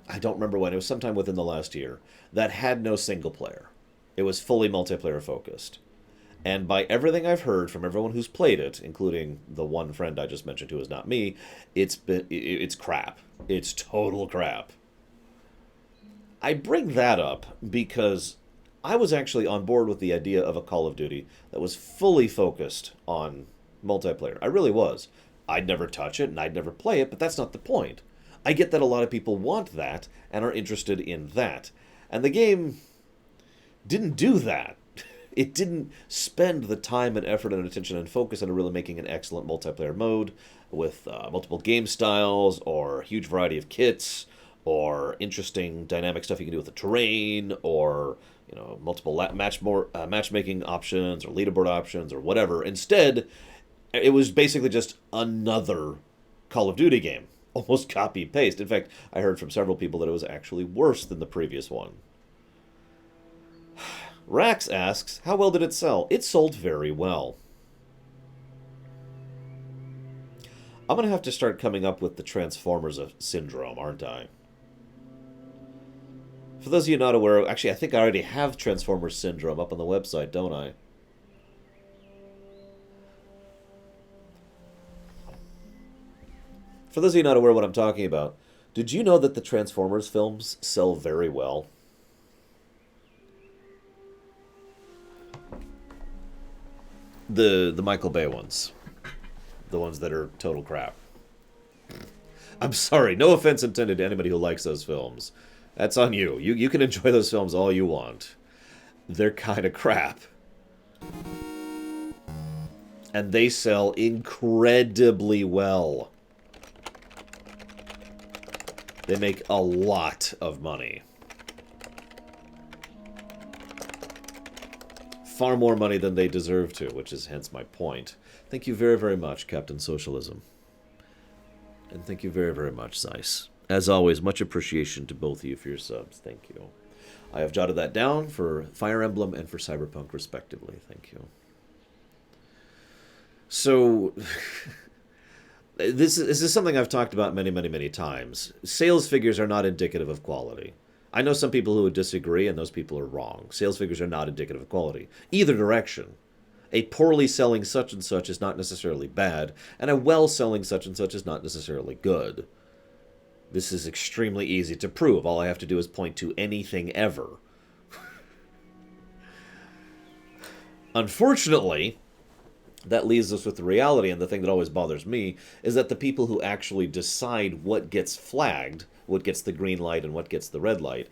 I don't remember when. It was sometime within the last year. That had no single player. It was fully multiplayer focused. And by everything I've heard from everyone who's played it, including the one friend I just mentioned who is not me, it's crap. It's total crap. I bring that up because I was actually on board with the idea of a Call of Duty that was fully focused on multiplayer. I really was. I'd never touch it and I'd never play it, but that's not the point. I get that a lot of people want that and are interested in that. And the game didn't do that. It didn't spend the time and effort and attention and focus on really making an excellent multiplayer mode with multiple game styles or a huge variety of kits or interesting dynamic stuff you can do with the terrain or, you know, multiple matchmaking options or leaderboard options or whatever. Instead, it was basically just another Call of Duty game. Almost copy-paste. In fact, I heard from several people that it was actually worse than the previous one. Rax asks, how well did it sell? It sold very well. I'm going to have to start coming up with the Transformers syndrome, aren't I? For those of you not aware, actually, I think I already have Transformers syndrome up on the website, don't I? For those of you not aware what I'm talking about, did you know that the Transformers films sell very well? The Michael Bay ones. The ones that are total crap. I'm sorry, no offense intended to anybody who likes those films. That's on you. You can enjoy those films all you want. They're kind of crap. And they sell incredibly well. They make a lot of money. Far more money than they deserve to, which is hence my point. Thank you very, very much, Captain Socialism. And thank you very, very much, Zeiss. As always, much appreciation to both of you for your subs. Thank you. I have jotted that down for Fire Emblem and for Cyberpunk, respectively. Thank you. So, this is something I've talked about many, many, many times. Sales figures are not indicative of quality. I know some people who would disagree, and those people are wrong. Sales figures are not indicative of quality. Either direction. A poorly selling such and such is not necessarily bad, and a well selling such and such is not necessarily good. This is extremely easy to prove. All I have to do is point to anything ever. Unfortunately, that leaves us with the reality, and the thing that always bothers me is that the people who actually decide what gets flagged, what gets the green light and what gets the red light,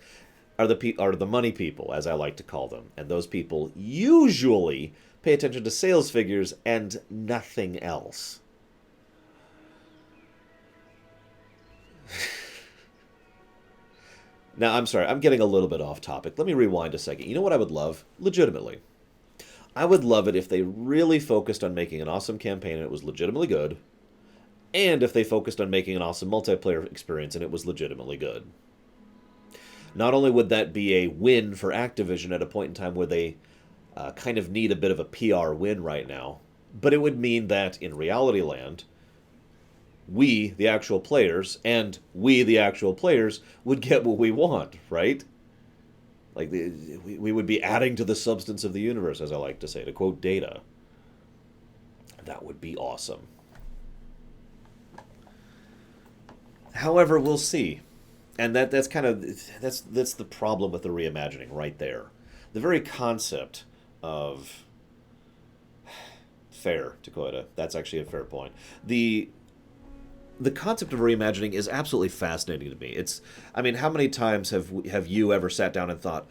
are the money people, as I like to call them. And those people usually pay attention to sales figures and nothing else. Now, I'm sorry, I'm getting a little bit off topic. Let me rewind a second. You know what I would love? Legitimately. I would love it if they really focused on making an awesome campaign and it was legitimately good, and if they focused on making an awesome multiplayer experience and it was legitimately good. Not only would that be a win for Activision at a point in time where they kind of need a bit of a PR win right now, but it would mean that in reality land, we, the actual players, would get what we want, right? Like, we would be adding to the substance of the universe, as I like to say, to quote Data. That would be awesome. However, we'll see. And that's the problem with the reimagining right there. The very concept of fair, Dakota. That's actually a fair point. The concept of reimagining is absolutely fascinating to me. How many times have you ever sat down and thought,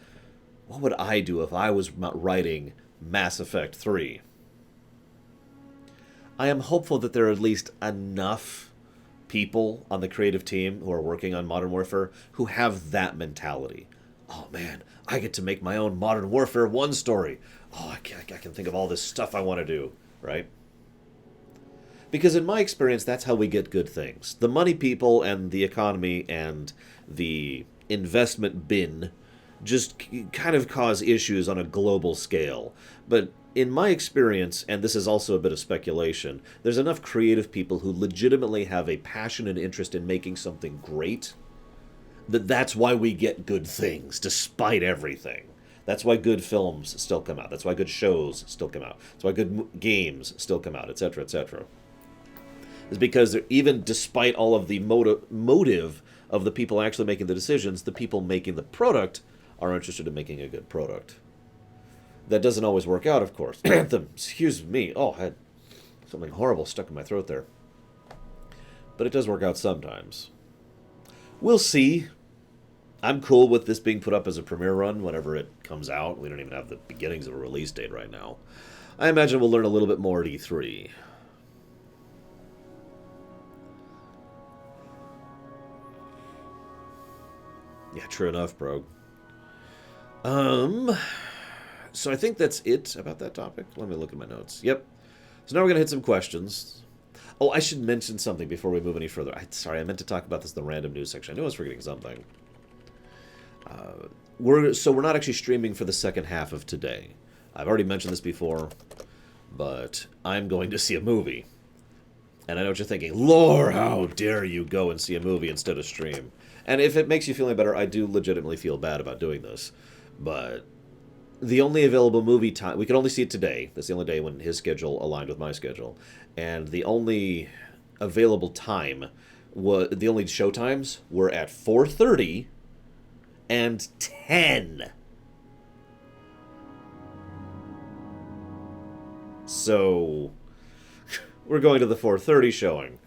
what would I do if I was writing Mass Effect 3? I am hopeful that there are at least enough people on the creative team who are working on Modern Warfare who have that mentality. Oh man, I get to make my own Modern Warfare 1 story. Oh, I can think of all this stuff I want to do, right? Because in my experience, that's how we get good things. The money people and the economy and the investment bin just kind of cause issues on a global scale. But in my experience, and this is also a bit of speculation, there's enough creative people who legitimately have a passion and interest in making something great that's why we get good things, despite everything. That's why good films still come out. That's why good shows still come out. That's why good games still come out, etc., etc. Is because even despite all of the motive of the people actually making the decisions, the people making the product are interested in making a good product. That doesn't always work out, of course. Anthem, excuse me. Oh, I had something horrible stuck in my throat there. But it does work out sometimes. We'll see. I'm cool with this being put up as a premiere run whenever it comes out. We don't even have the beginnings of a release date right now. I imagine we'll learn a little bit more at E3. Yeah, true enough, bro. So I think that's it about that topic. Let me look at my notes. Yep. So now we're going to hit some questions. Oh, I should mention something before we move any further. Sorry, I meant to talk about this in the random news section. I knew I was forgetting something. We're not actually streaming for the second half of today. I've already mentioned this before, but I'm going to see a movie. And I know what you're thinking. Lore, how dare you go and see a movie instead of stream? And if it makes you feel any better, I do legitimately feel bad about doing this. But the only available movie time... We could only see it today. That's the only day when his schedule aligned with my schedule. And the only available time... The only show times were at 4:30 and 10. So... We're going to the 4:30 showing.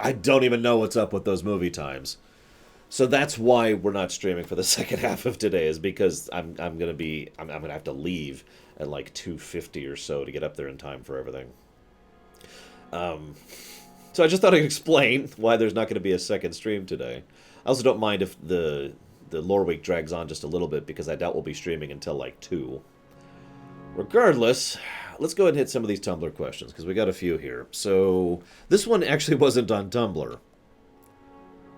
I don't even know what's up with those movie times. So that's why we're not streaming for the second half of today, is because I'm gonna have to leave at like 2:50 or so to get up there in time for everything. So I just thought I'd explain why there's not going to be a second stream today. I also don't mind if the Loreweek drags on just a little bit, because I doubt we'll be streaming until like 2. Regardless, let's go ahead and hit some of these Tumblr questions, because we got a few here. So this one actually wasn't on Tumblr.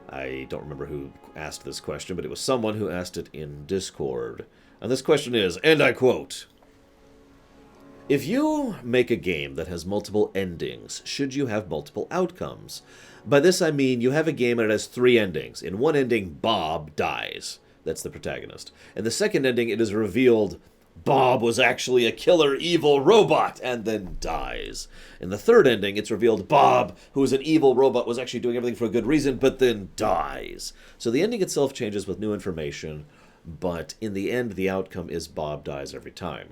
I don't remember who asked this question, but it was someone who asked it in Discord. And this question is, and I quote, "If you make a game that has multiple endings, should you have multiple outcomes? By this I mean you have a game and it has 3 endings. In one ending, Bob dies." That's the protagonist. In the second ending, it is revealed Bob was actually a killer evil robot and then dies. In the third ending, it's revealed Bob, who is an evil robot, was actually doing everything for a good reason, but then dies. So the ending itself changes with new information, but in the end, the outcome is Bob dies every time.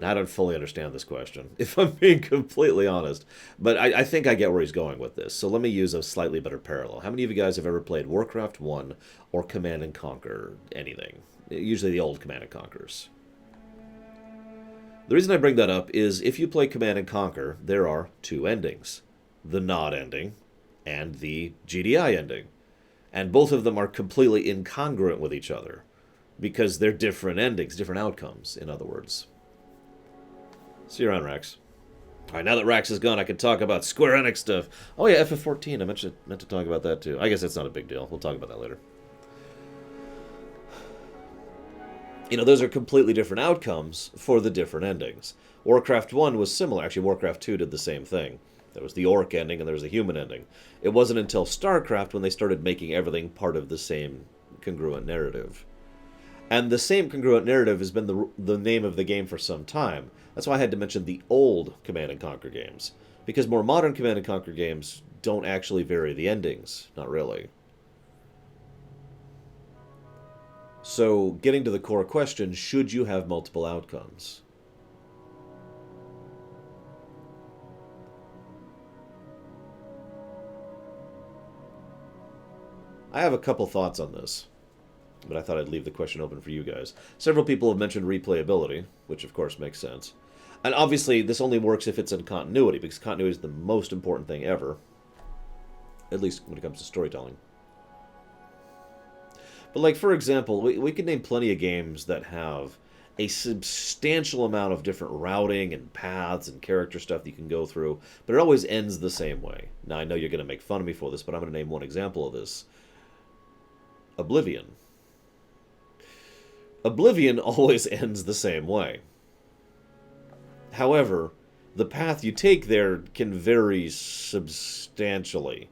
Now, I don't fully understand this question, if I'm being completely honest. But I think I get where he's going with this. So let me use a slightly better parallel. How many of you guys have ever played Warcraft 1 or Command & Conquer anything? Usually the old Command & Conquers. The reason I bring that up is if you play Command & Conquer, there are 2 endings. The Nod ending and the GDI ending. And both of them are completely incongruent with each other, because they're different endings, different outcomes, in other words. See you around, Rax. Alright, now that Rax is gone, I can talk about Square Enix stuff. Oh yeah, FF14, I meant to talk about that too. I guess that's not a big deal. We'll talk about that later. You know, those are completely different outcomes for the different endings. Warcraft 1 was similar. Actually, Warcraft 2 did the same thing. There was the orc ending and there was the human ending. It wasn't until StarCraft when they started making everything part of the same congruent narrative. And the same congruent narrative has been the name of the game for some time. That's why I had to mention the old Command & Conquer games. Because more modern Command & Conquer games don't actually vary the endings. Not really. So, getting to the core question, should you have multiple outcomes? I have a couple thoughts on this, but I thought I'd leave the question open for you guys. Several people have mentioned replayability, which of course makes sense. And obviously, this only works if it's in continuity, because continuity is the most important thing ever. At least when it comes to storytelling. But like, for example, we could name plenty of games that have a substantial amount of different routing and paths and character stuff that you can go through, but it always ends the same way. Now, I know you're going to make fun of me for this, but I'm going to name one example of this. Oblivion. Oblivion always ends the same way. However, the path you take there can vary substantially,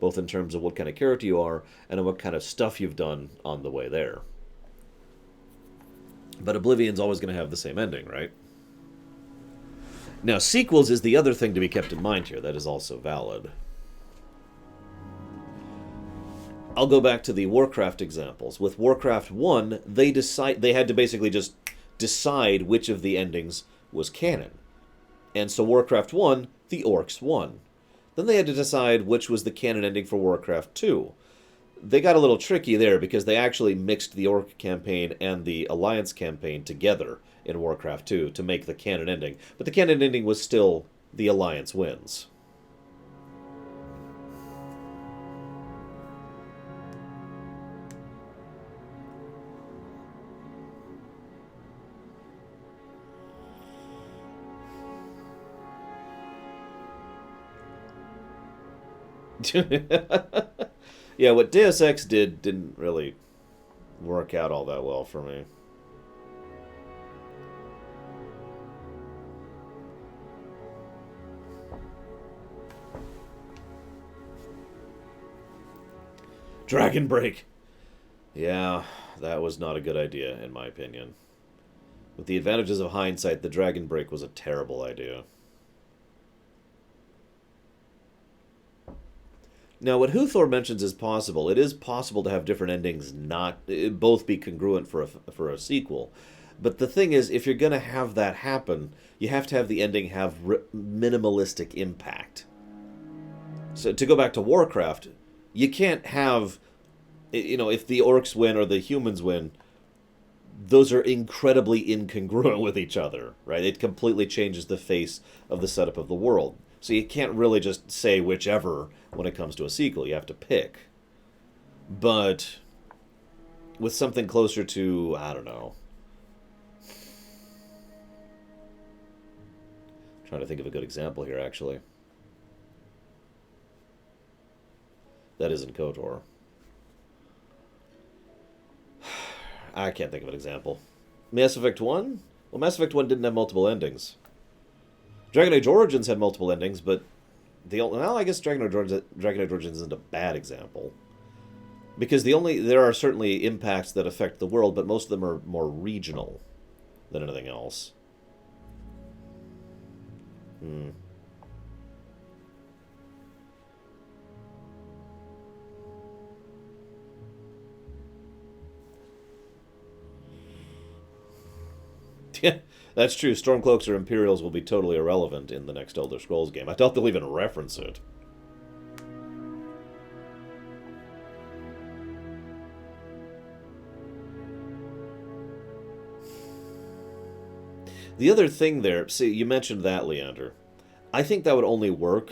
both in terms of what kind of character you are and in what kind of stuff you've done on the way there. But Oblivion's always going to have the same ending, right? Now, sequels is the other thing to be kept in mind here. That is also valid. I'll go back to the Warcraft examples. With Warcraft 1, they had to basically just decide which of the endings was canon. And so Warcraft 1, the orcs won. Then they had to decide which was the canon ending for Warcraft 2. They got a little tricky there because they actually mixed the orc campaign and the alliance campaign together in Warcraft 2 to make the canon ending. But the canon ending was still the alliance wins. Yeah, what Deus Ex didn't really work out all that well for me. Dragon Break. Yeah, that was not a good idea, in my opinion. With the advantages of hindsight, the Dragon Break was a terrible idea. Now, what Huthor mentions is possible. It is possible to have different endings not both be congruent for a sequel. But the thing is, if you're going to have that happen, you have to have the ending have minimalistic impact. So to go back to Warcraft, you can't have, if the orcs win or the humans win, those are incredibly incongruent with each other, right? It completely changes the face of the setup of the world. So you can't really just say whichever when it comes to a sequel. You have to pick. But with something closer to, I don't know. I'm trying to think of a good example here, actually. That isn't KOTOR. I can't think of an example. Mass Effect 1? Well, Mass Effect 1 didn't have multiple endings. Dragon Age Origins had multiple endings, but well, I guess Dragon Age Origins isn't a bad example. Because there are certainly impacts that affect the world, but most of them are more regional than anything else. Yeah, that's true. Stormcloaks or Imperials will be totally irrelevant in the next Elder Scrolls game. I doubt they'll even reference it. The other thing there, see, you mentioned that, Leander. I think that would only work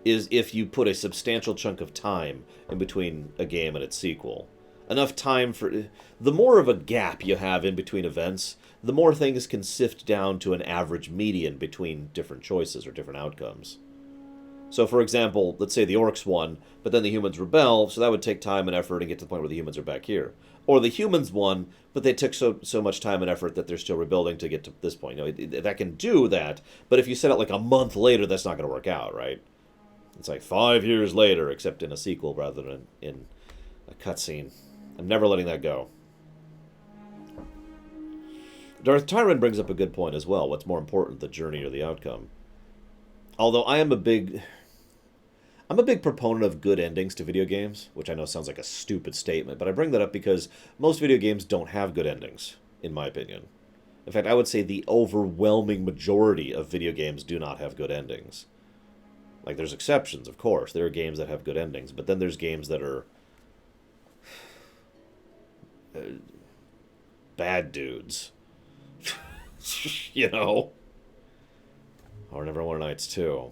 is if you put a substantial chunk of time in between a game and its sequel. Enough time for... The more of a gap you have in between events, the more things can sift down to an average median between different choices or different outcomes. So, for example, let's say the orcs won, but then the humans rebel, so that would take time and effort and get to the point where the humans are back here. Or the humans won, but they took so much time and effort that they're still rebuilding to get to this point. You know, that can do that, but if you set it like a month later, that's not going to work out, right? It's like 5 years later, except in a sequel rather than in a cutscene. I'm never letting that go. Darth Tyron brings up a good point as well. What's more important, the journey or the outcome? Although I'm a big proponent of good endings to video games, which I know sounds like a stupid statement, but I bring that up because most video games don't have good endings, in my opinion. In fact, I would say the overwhelming majority of video games do not have good endings. Like, there's exceptions, of course. There are games that have good endings, but then there's games that are bad dudes. You know? Or Neverwinter Nights 2.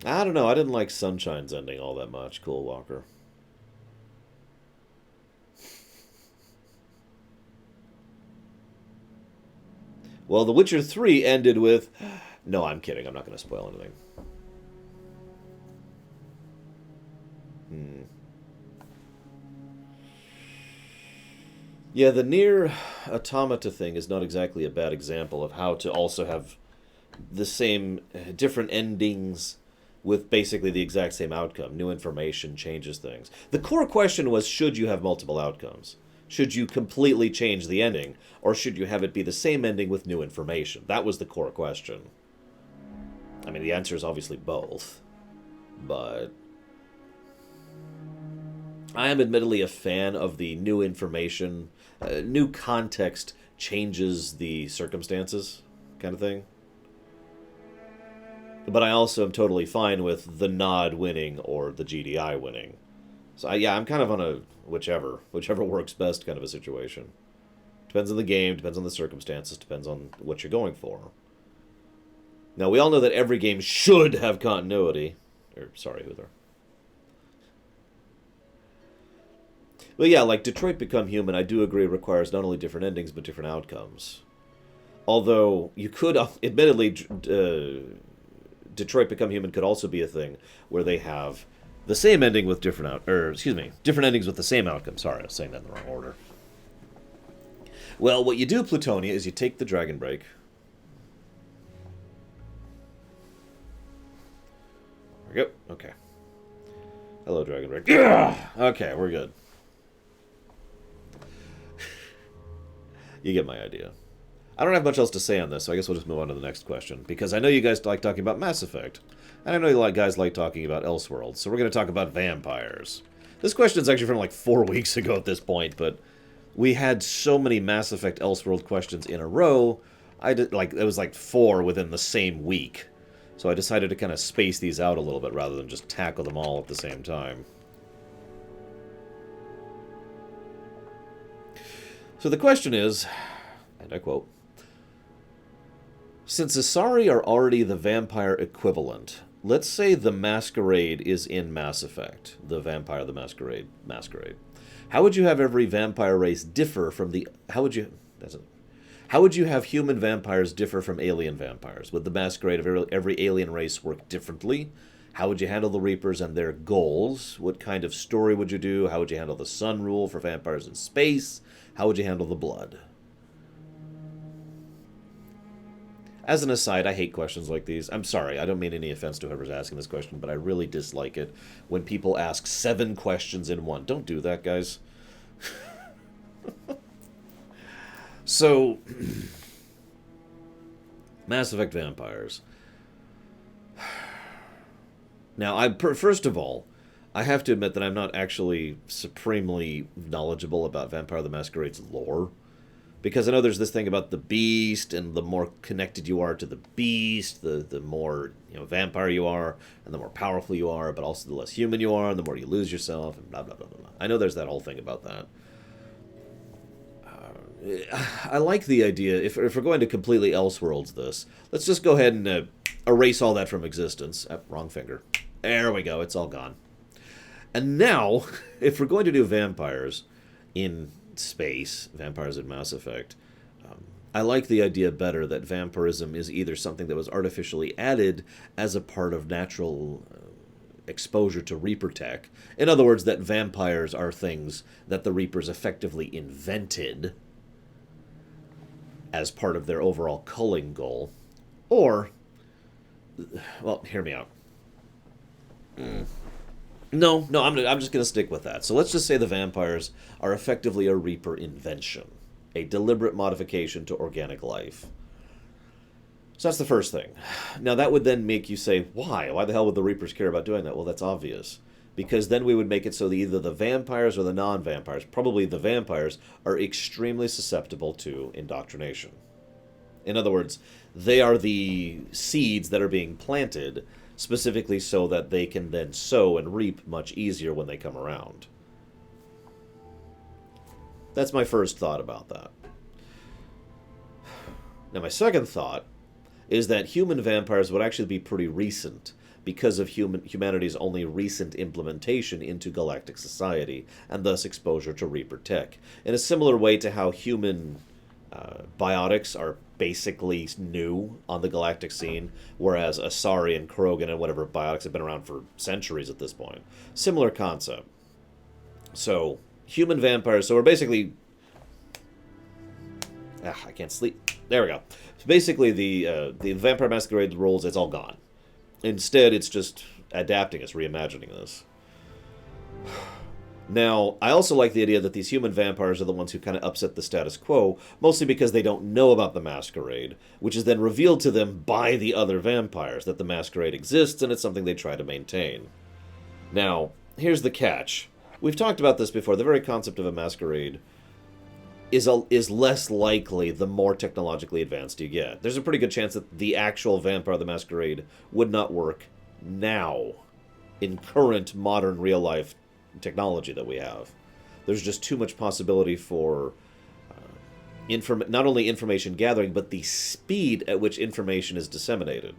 I don't know. I didn't like Sunshine's ending all that much, Cool Walker. Well, The Witcher 3 ended with... No, I'm kidding. I'm not going to spoil anything. Yeah, the Nier Automata thing is not exactly a bad example of how to also have the same different endings with basically the exact same outcome. New information changes things. The core question was, should you have multiple outcomes? Should you completely change the ending, or should you have it be the same ending with new information? That was the core question. I mean, the answer is obviously both, but I am admittedly a fan of the new information, new context changes the circumstances kind of thing. But I also am totally fine with the nod winning or the GDI winning. So, yeah, I'm kind of on a whichever works best kind of a situation. Depends on the game, depends on the circumstances, depends on what you're going for. Now, we all know that every game should have continuity. Sorry, Uther. Well, yeah, like Detroit Become Human, I do agree requires not only different endings, but different outcomes. Although, you could, admittedly, Detroit Become Human could also be a thing where they have the same ending with different different endings with the same outcome. Sorry, I was saying that in the wrong order. Well, what you do, Plutonia, is you take the Dragon Break. There we go. Okay. Hello, Dragon Break. Okay, we're good. You get my idea. I don't have much else to say on this, so I guess we'll just move on to the next question, because I know you guys like talking about Mass Effect. And I know like guys like talking about Elseworlds, so we're going to talk about vampires. This question is actually from like 4 weeks ago at this point, but we had so many Mass Effect Elseworld questions in a row. I did like it was like 4 within the same week. So I decided to kind of space these out a little bit rather than just tackle them all at the same time. So the question is, and I quote, since Asari are already the vampire equivalent, let's say the Masquerade is in Mass Effect, the Vampire the Masquerade. How would you have every vampire race differ from the... How would you have human vampires differ from alien vampires? Would the Masquerade of every alien race work differently? How would you handle the Reapers and their goals? What kind of story would you do? How would you handle the Sun Rule for vampires in space? How would you handle the Blood? As an aside, I hate questions like these. I'm sorry, I don't mean any offense to whoever's asking this question, but I really dislike it when people ask 7 questions in one. Don't do that, guys. So, Mass Effect vampires. Now, first of all, I have to admit that I'm not actually supremely knowledgeable about Vampire the Masquerade's lore. Because I know there's this thing about the beast, and the more connected you are to the beast, the more vampire you are, and the more powerful you are, but also the less human you are, and the more you lose yourself, and blah, blah, blah, blah, blah. I know there's that whole thing about that. I like the idea, if we're going to completely Elseworlds this, let's just go ahead and erase all that from existence. Wrong finger. There we go, it's all gone. And now, if we're going to do vampires in space, vampires in Mass Effect, I like the idea better that vampirism is either something that was artificially added as a part of natural exposure to Reaper tech. In other words, that vampires are things that the Reapers effectively invented as part of their overall culling goal. Or, well, hear me out. No, I'm just going to stick with that. So let's just say the vampires are effectively a Reaper invention, a deliberate modification to organic life. So that's the first thing. Now that would then make you say, why? Why the hell would the Reapers care about doing that? Well, that's obvious. Because then we would make it so that either the vampires or the non-vampires, probably the vampires, are extremely susceptible to indoctrination. In other words, they are the seeds that are being planted specifically so that they can then sow and reap much easier when they come around. That's my first thought about that. Now, my second thought is that human vampires would actually be pretty recent because of humanity's only recent implementation into galactic society, and thus exposure to Reaper tech. In a similar way to how human biotics are basically new on the galactic scene, whereas Asari and Krogan and whatever biotics have been around for centuries at this point. Similar concept. So, human vampires, so we're basically... I can't sleep. There we go. So basically, the Vampire Masquerade rules, it's all gone. Instead, it's just adapting us, reimagining this. Now, I also like the idea that these human vampires are the ones who kind of upset the status quo, mostly because they don't know about the Masquerade, which is then revealed to them by the other vampires, that the Masquerade exists and it's something they try to maintain. Now, here's the catch. We've talked about this before. The very concept of a Masquerade is less likely the more technologically advanced you get. There's a pretty good chance that the actual Vampire the Masquerade would not work now in current modern real-life technology that we have. There's just too much possibility for not only information gathering, but the speed at which information is disseminated.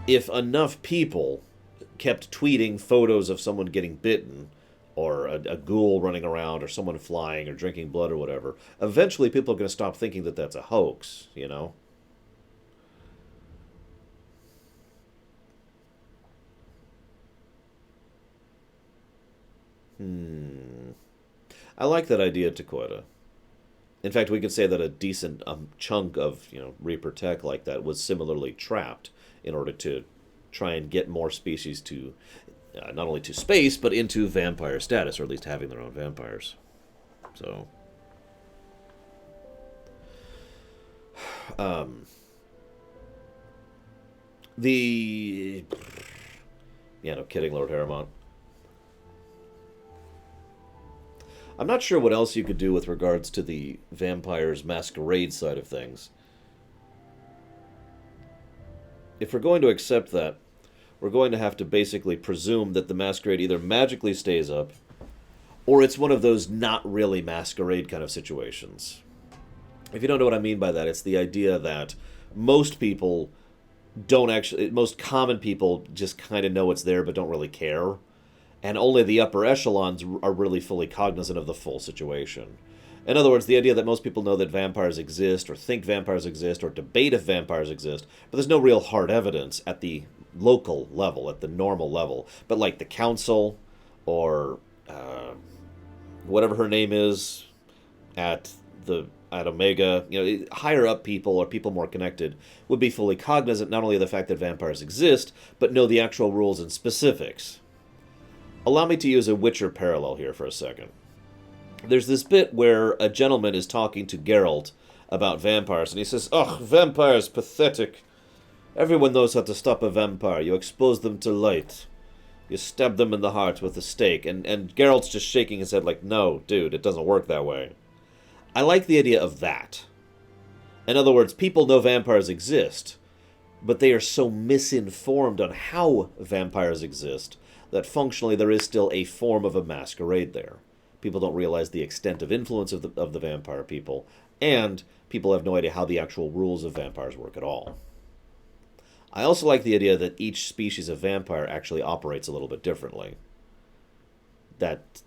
If enough people kept tweeting photos of someone getting bitten, or a ghoul running around, or someone flying, or drinking blood, or whatever, eventually people are going to stop thinking that that's a hoax, you know? I like that idea, Takoida. In fact, we could say that a decent chunk of, Reaper tech like that was similarly trapped in order to try and get more species to, not only to space, but into vampire status, or at least having their own vampires. So, The... Yeah, no kidding, Lord Harrimont. I'm not sure what else you could do with regards to the Vampires Masquerade side of things. If we're going to accept that, we're going to have to basically presume that the Masquerade either magically stays up, or it's one of those not really Masquerade kind of situations. If you don't know what I mean by that, it's the idea that most people don't actually... Most common people just kind of know it's there but don't really care. And only the upper echelons are really fully cognizant of the full situation. In other words, the idea that most people know that vampires exist, or think vampires exist, or debate if vampires exist, but there's no real hard evidence at the local level, at the normal level. But like the council, or whatever her name is, at Omega, higher up people, or people more connected, would be fully cognizant not only of the fact that vampires exist, but know the actual rules and specifics. Allow me to use a Witcher parallel here for a second. There's this bit where a gentleman is talking to Geralt about vampires, and he says, "Ugh, vampires, pathetic. Everyone knows how to stop a vampire. You expose them to light. You stab them in the heart with a stake." And Geralt's just shaking his head like, "No, dude, it doesn't work that way." I like the idea of that. In other words, people know vampires exist, but they are so misinformed on how vampires exist that functionally there is still a form of a masquerade there. People don't realize the extent of influence of the vampire people, and people have no idea how the actual rules of vampires work at all. I also like the idea that each species of vampire actually operates a little bit differently. That's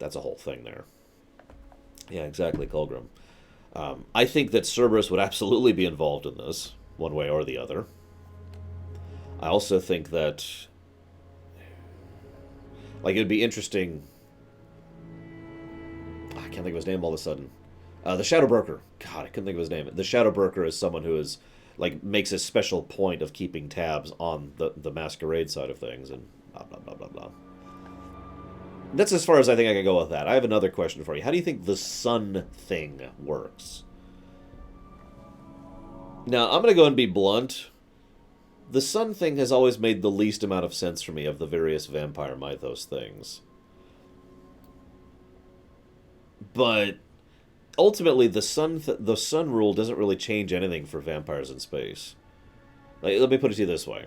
a whole thing there. Yeah, exactly, Colgrim. I think that Cerberus would absolutely be involved in this, one way or the other. I also think that... Like, it would be interesting... I can't think of his name all of a sudden. The Shadow Broker. God, I couldn't think of his name. The Shadow Broker is someone who is, like, makes a special point of keeping tabs on the Masquerade side of things, and blah, blah, blah, blah, blah. That's as far as I think I can go with that. I have another question for you. How do you think the sun thing works? Now, I'm going to go and be blunt. The sun thing has always made the least amount of sense for me of the various vampire mythos things. But ultimately, the sun rule doesn't really change anything for vampires in space. Like, let me put it to you this way.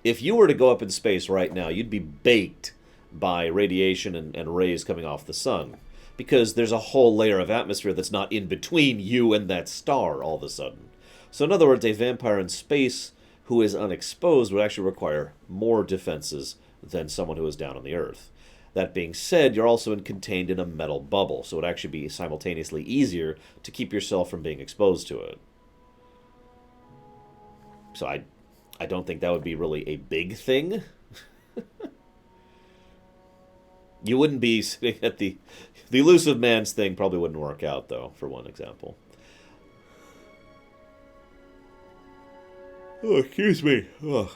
If you were to go up in space right now, you'd be baked by radiation and rays coming off the sun. Because there's a whole layer of atmosphere that's not in between you and that star all of a sudden. So in other words, a vampire in space who is unexposed would actually require more defenses than someone who is down on the Earth. That being said, you're also contained in a metal bubble, so it would actually be simultaneously easier to keep yourself from being exposed to it. So I don't think that would be really a big thing. You wouldn't be sitting at the elusive man's thing probably wouldn't work out, though, for one example. Oh, excuse me. Oh.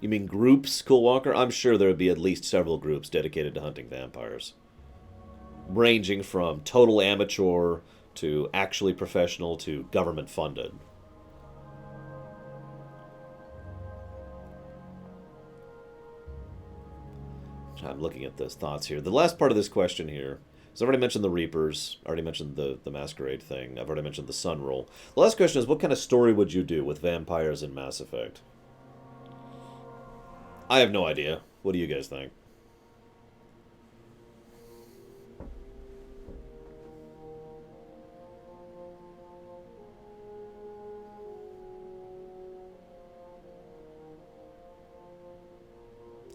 You mean groups, Cool Walker? I'm sure there would be at least several groups dedicated to hunting vampires. Ranging from total amateur to actually professional to government funded. I'm looking at those thoughts here. The last part of this question here, so I've already mentioned the Reapers, I already mentioned the Masquerade thing, I've already mentioned the Sun Rule. The last question is, what kind of story would you do with vampires in Mass Effect? I have no idea. What do you guys think?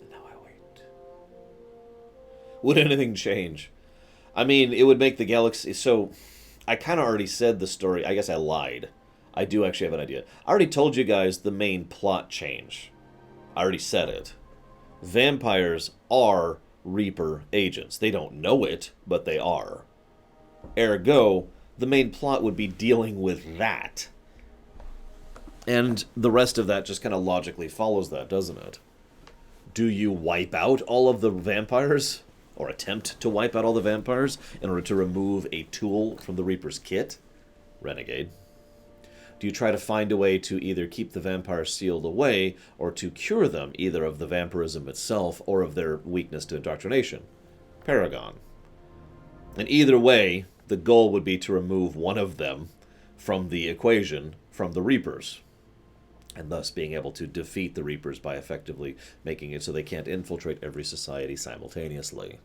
And now I wait. Would anything change? I mean, it would make the galaxy... So, I kind of already said the story. I guess I lied. I do actually have an idea. I already told you guys the main plot change. I already said it. Vampires are Reaper agents. They don't know it, but they are. Ergo, the main plot would be dealing with that. And the rest of that just kind of logically follows that, doesn't it? Do you wipe out all of the vampires? or attempt to wipe out all the vampires in order to remove a tool from the Reaper's kit? Renegade. Do you try to find a way to either keep the vampires sealed away or to cure them either of the vampirism itself or of their weakness to indoctrination? Paragon. And either way, the goal would be to remove one of them from the equation from the Reapers, and thus being able to defeat the Reapers by effectively making it so they can't infiltrate every society simultaneously.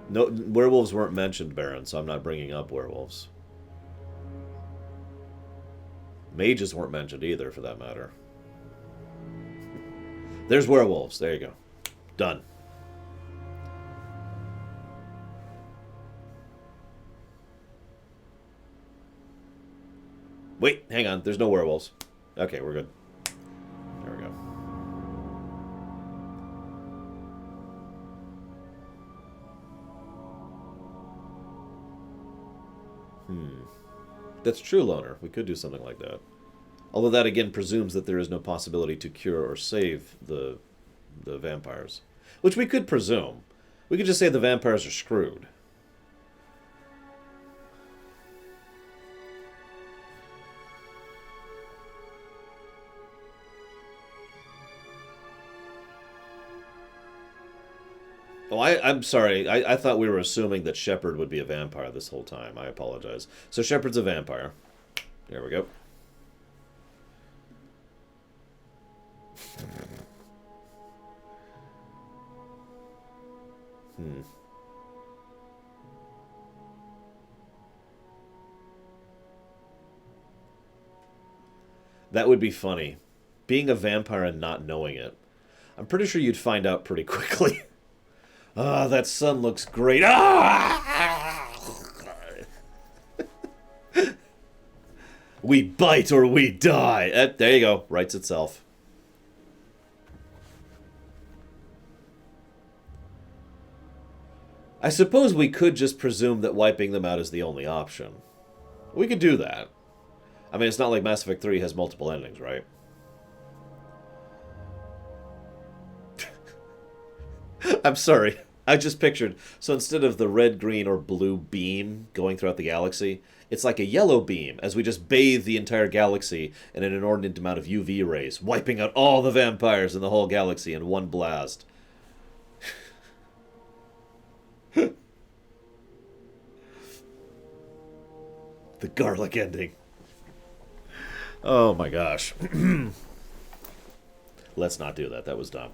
No, werewolves weren't mentioned, Baron, so I'm not bringing up werewolves. Mages weren't mentioned either, for that matter. There's werewolves. There you go. Done. Wait, hang on. There's no werewolves. Okay, we're good. There we go. That's true, Loner. We could do something like that. Although that again presumes that there is no possibility to cure or save the vampires. Which we could presume. We could just say the vampires are screwed. Oh, I'm sorry. I thought we were assuming that Shepard would be a vampire this whole time. I apologize. So Shepard's a vampire. There we go. That would be funny. Being a vampire and not knowing it. I'm pretty sure you'd find out pretty quickly. Ah, that sun looks great. Ah! We bite or we die. There you go. Writes itself. I suppose we could just presume that wiping them out is the only option. We could do that. I mean, it's not like Mass Effect 3 has multiple endings, right? I'm sorry. I just pictured, so instead of the red, green, or blue beam going throughout the galaxy, it's like a yellow beam as we just bathe the entire galaxy in an inordinate amount of UV rays, wiping out all the vampires in the whole galaxy in one blast. The garlic ending. Oh my gosh. Let's not do that. That was dumb.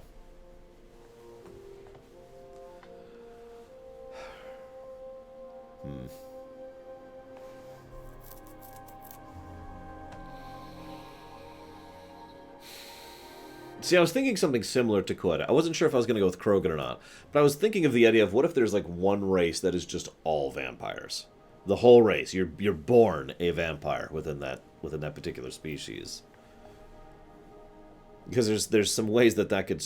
See, I was thinking something similar to Quetta. I wasn't sure if I was going to go with Krogan or not, but I was thinking of the idea of what if there's like one race that is just all vampires, the whole race. You're born a vampire within that particular species. Because there's some ways that could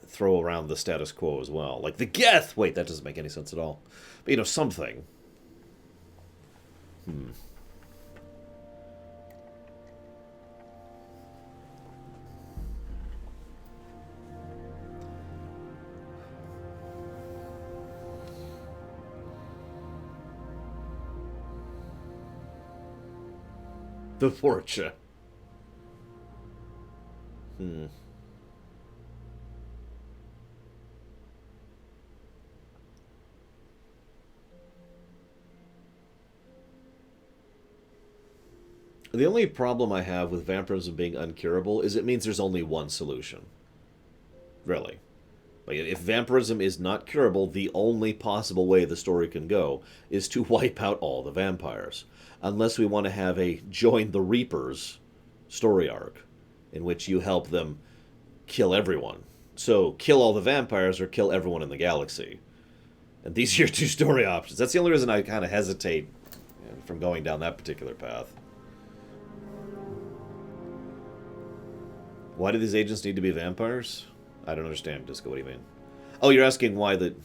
throw around the status quo as well, like the Geth. Wait, that doesn't make any sense at all. But something. The Fortune. The only problem I have with vampirism being uncurable is it means there's only one solution. Really. Like, if vampirism is not curable, the only possible way the story can go is to wipe out all the vampires. Unless we want to have a Join the Reapers story arc, in which you help them kill everyone. So, kill all the vampires or kill everyone in the galaxy. And these are your two story options. That's the only reason I kind of hesitate from going down that particular path. Why do these agents need to be vampires? I don't understand, Disco. What do you mean? Oh, you're asking why the...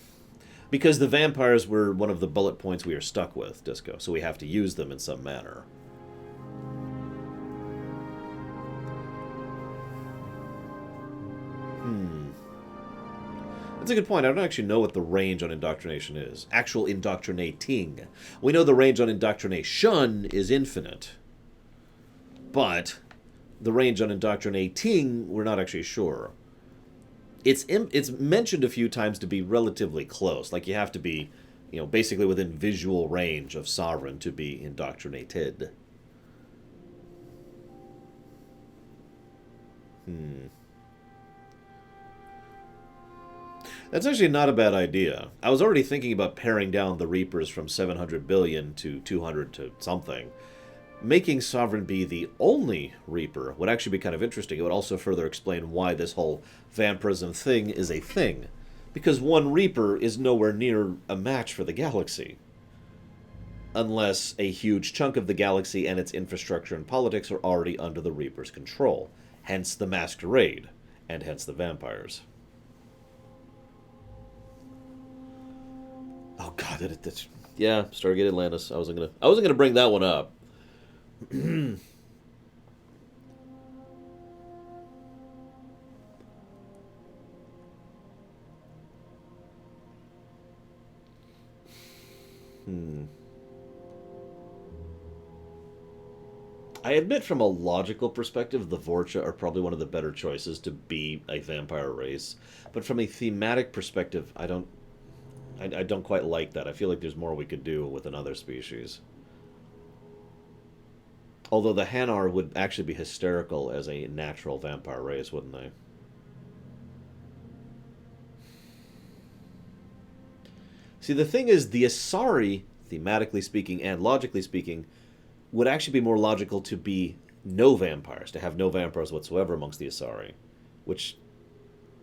Because the vampires were one of the bullet points we are stuck with, Disco, so we have to use them in some manner. That's a good point. I don't actually know what the range on indoctrination is. Actual indoctrinating. We know the range on indoctrination is infinite. But the range on indoctrinating, we're not actually sure. It's mentioned a few times to be relatively close. Like you have to be, basically within visual range of sovereign to be indoctrinated. That's actually not a bad idea. I was already thinking about paring down the Reapers from 700 billion to 200 to something. Making Sovereign be the only Reaper would actually be kind of interesting. It would also further explain why this whole vampirism thing is a thing. Because one Reaper is nowhere near a match for the galaxy. Unless a huge chunk of the galaxy and its infrastructure and politics are already under the Reaper's control. Hence the Masquerade, and hence the vampires. Oh god, yeah, Stargate Atlantis. I wasn't gonna bring that one up. I admit from a logical perspective, the Vorcha are probably one of the better choices to be a vampire race. But from a thematic perspective, I don't quite like that. I feel like there's more we could do with another species. Although the Hanar would actually be hysterical as a natural vampire race, wouldn't they? See, the thing is, the Asari, thematically speaking and logically speaking, would actually be more logical to be no vampires, to have no vampires whatsoever amongst the Asari. Which,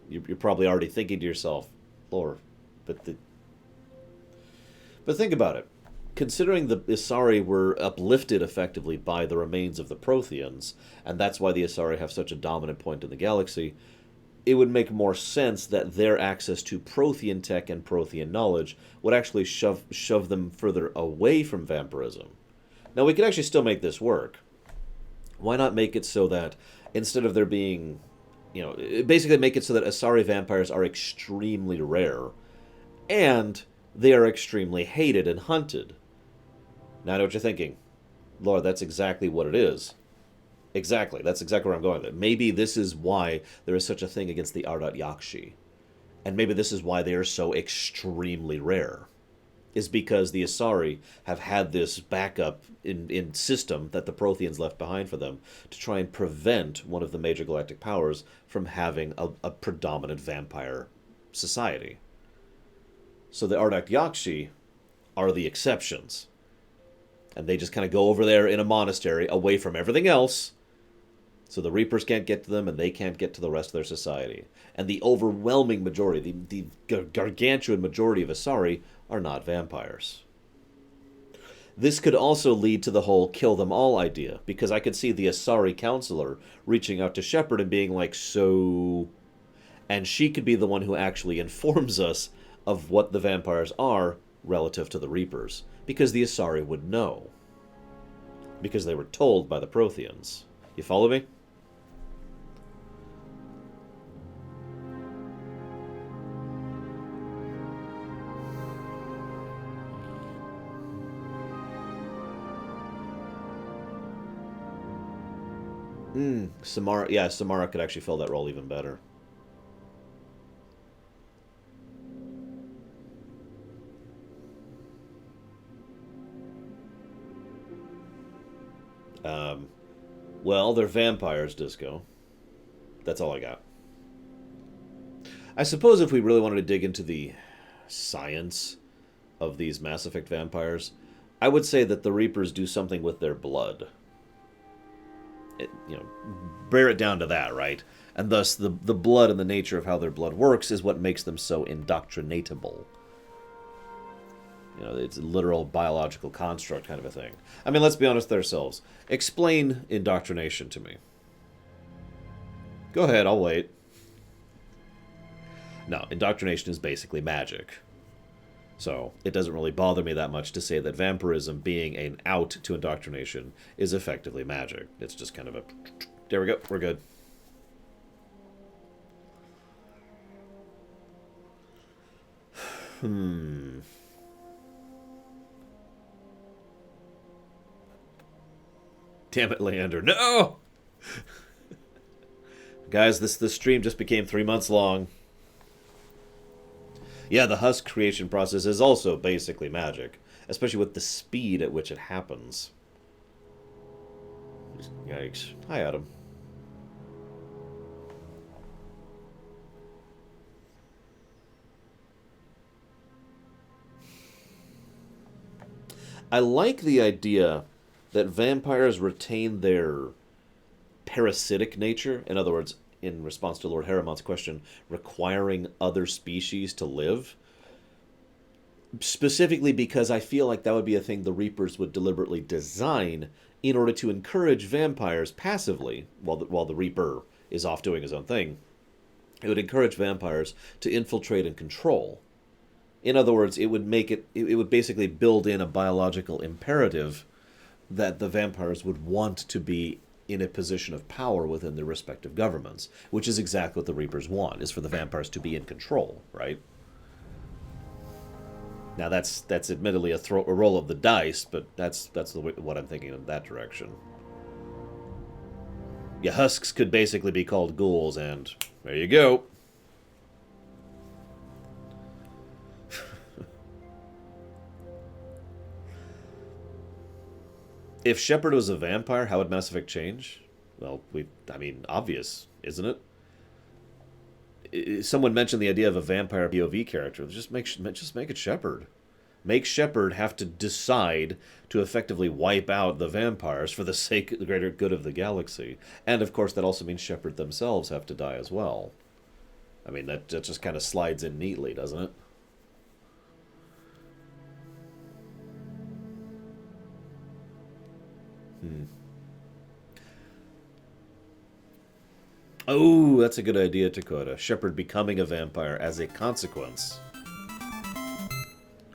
you're probably already thinking to yourself, Lore, but think about it. Considering the Asari were uplifted effectively by the remains of the Protheans, and that's why the Asari have such a dominant point in the galaxy, it would make more sense that their access to Prothean tech and Prothean knowledge would actually shove them further away from vampirism. Now, we could actually still make this work. Why not make it so that instead of there being, basically make it so that Asari vampires are extremely rare, and they are extremely hated and hunted. Now I know what you're thinking. Lord, that's exactly what it is. Exactly. That's exactly where I'm going with it. Maybe this is why there is such a thing against the Ardat Yakshi. And maybe this is why they are so extremely rare. Is because the Asari have had this backup in system that the Protheans left behind for them to try and prevent one of the major galactic powers from having a predominant vampire society. So the Ardat Yakshi are the exceptions. And they just kind of go over there in a monastery away from everything else. So the Reapers can't get to them and they can't get to the rest of their society. And the overwhelming majority, the gargantuan majority of Asari are not vampires. This could also lead to the whole kill them all idea. Because I could see the Asari counselor reaching out to Shepard and being like, so... And she could be the one who actually informs us of what the vampires are relative to the Reapers. Because the Asari would know. Because they were told by the Protheans. You follow me? Samara could actually fill that role even better. Well, they're vampires, Disco. That's all I got. I suppose if we really wanted to dig into the science of these Mass Effect vampires, I would say that the Reapers do something with their blood. Bear it down to that, right? And thus, the blood and the nature of how their blood works is what makes them so indoctrinatable. It's a literal biological construct kind of a thing. I mean, let's be honest with ourselves. Explain indoctrination to me. Go ahead, I'll wait. No, indoctrination is basically magic. So, it doesn't really bother me that much to say that vampirism being an out to indoctrination is effectively magic. It's just kind of a... There we go, we're good. Hmm. Damn it, Leander. No! Guys, this stream just became 3 months long. Yeah, the husk creation process is also basically magic, especially with the speed at which it happens. Yikes. Hi, Adam. I like the idea that vampires retain their parasitic nature. In other words, in response to Lord Harriman's question, requiring other species to live. Specifically because I feel like that would be a thing the Reapers would deliberately design in order to encourage vampires passively, while the Reaper is off doing his own thing. It would encourage vampires to infiltrate and control. In other words, it would make it would basically build in a biological imperative that the vampires would want to be in a position of power within their respective governments, which is exactly what the Reapers want, is for the vampires to be in control, right? Now that's admittedly a roll of the dice, but that's what I'm thinking in that direction. Yeah, husks could basically be called ghouls, and there you go. If Shepard was a vampire, how would Mass Effect change? Well, I mean, obvious, isn't it? Someone mentioned the idea of a vampire POV character. Just make it Shepard. Make Shepard have to decide to effectively wipe out the vampires for the sake of the greater good of the galaxy. And of course, that also means Shepard themselves have to die as well. I mean, that just kind of slides in neatly, doesn't it? Oh, that's a good idea, Dakota. Shepard becoming a vampire as a consequence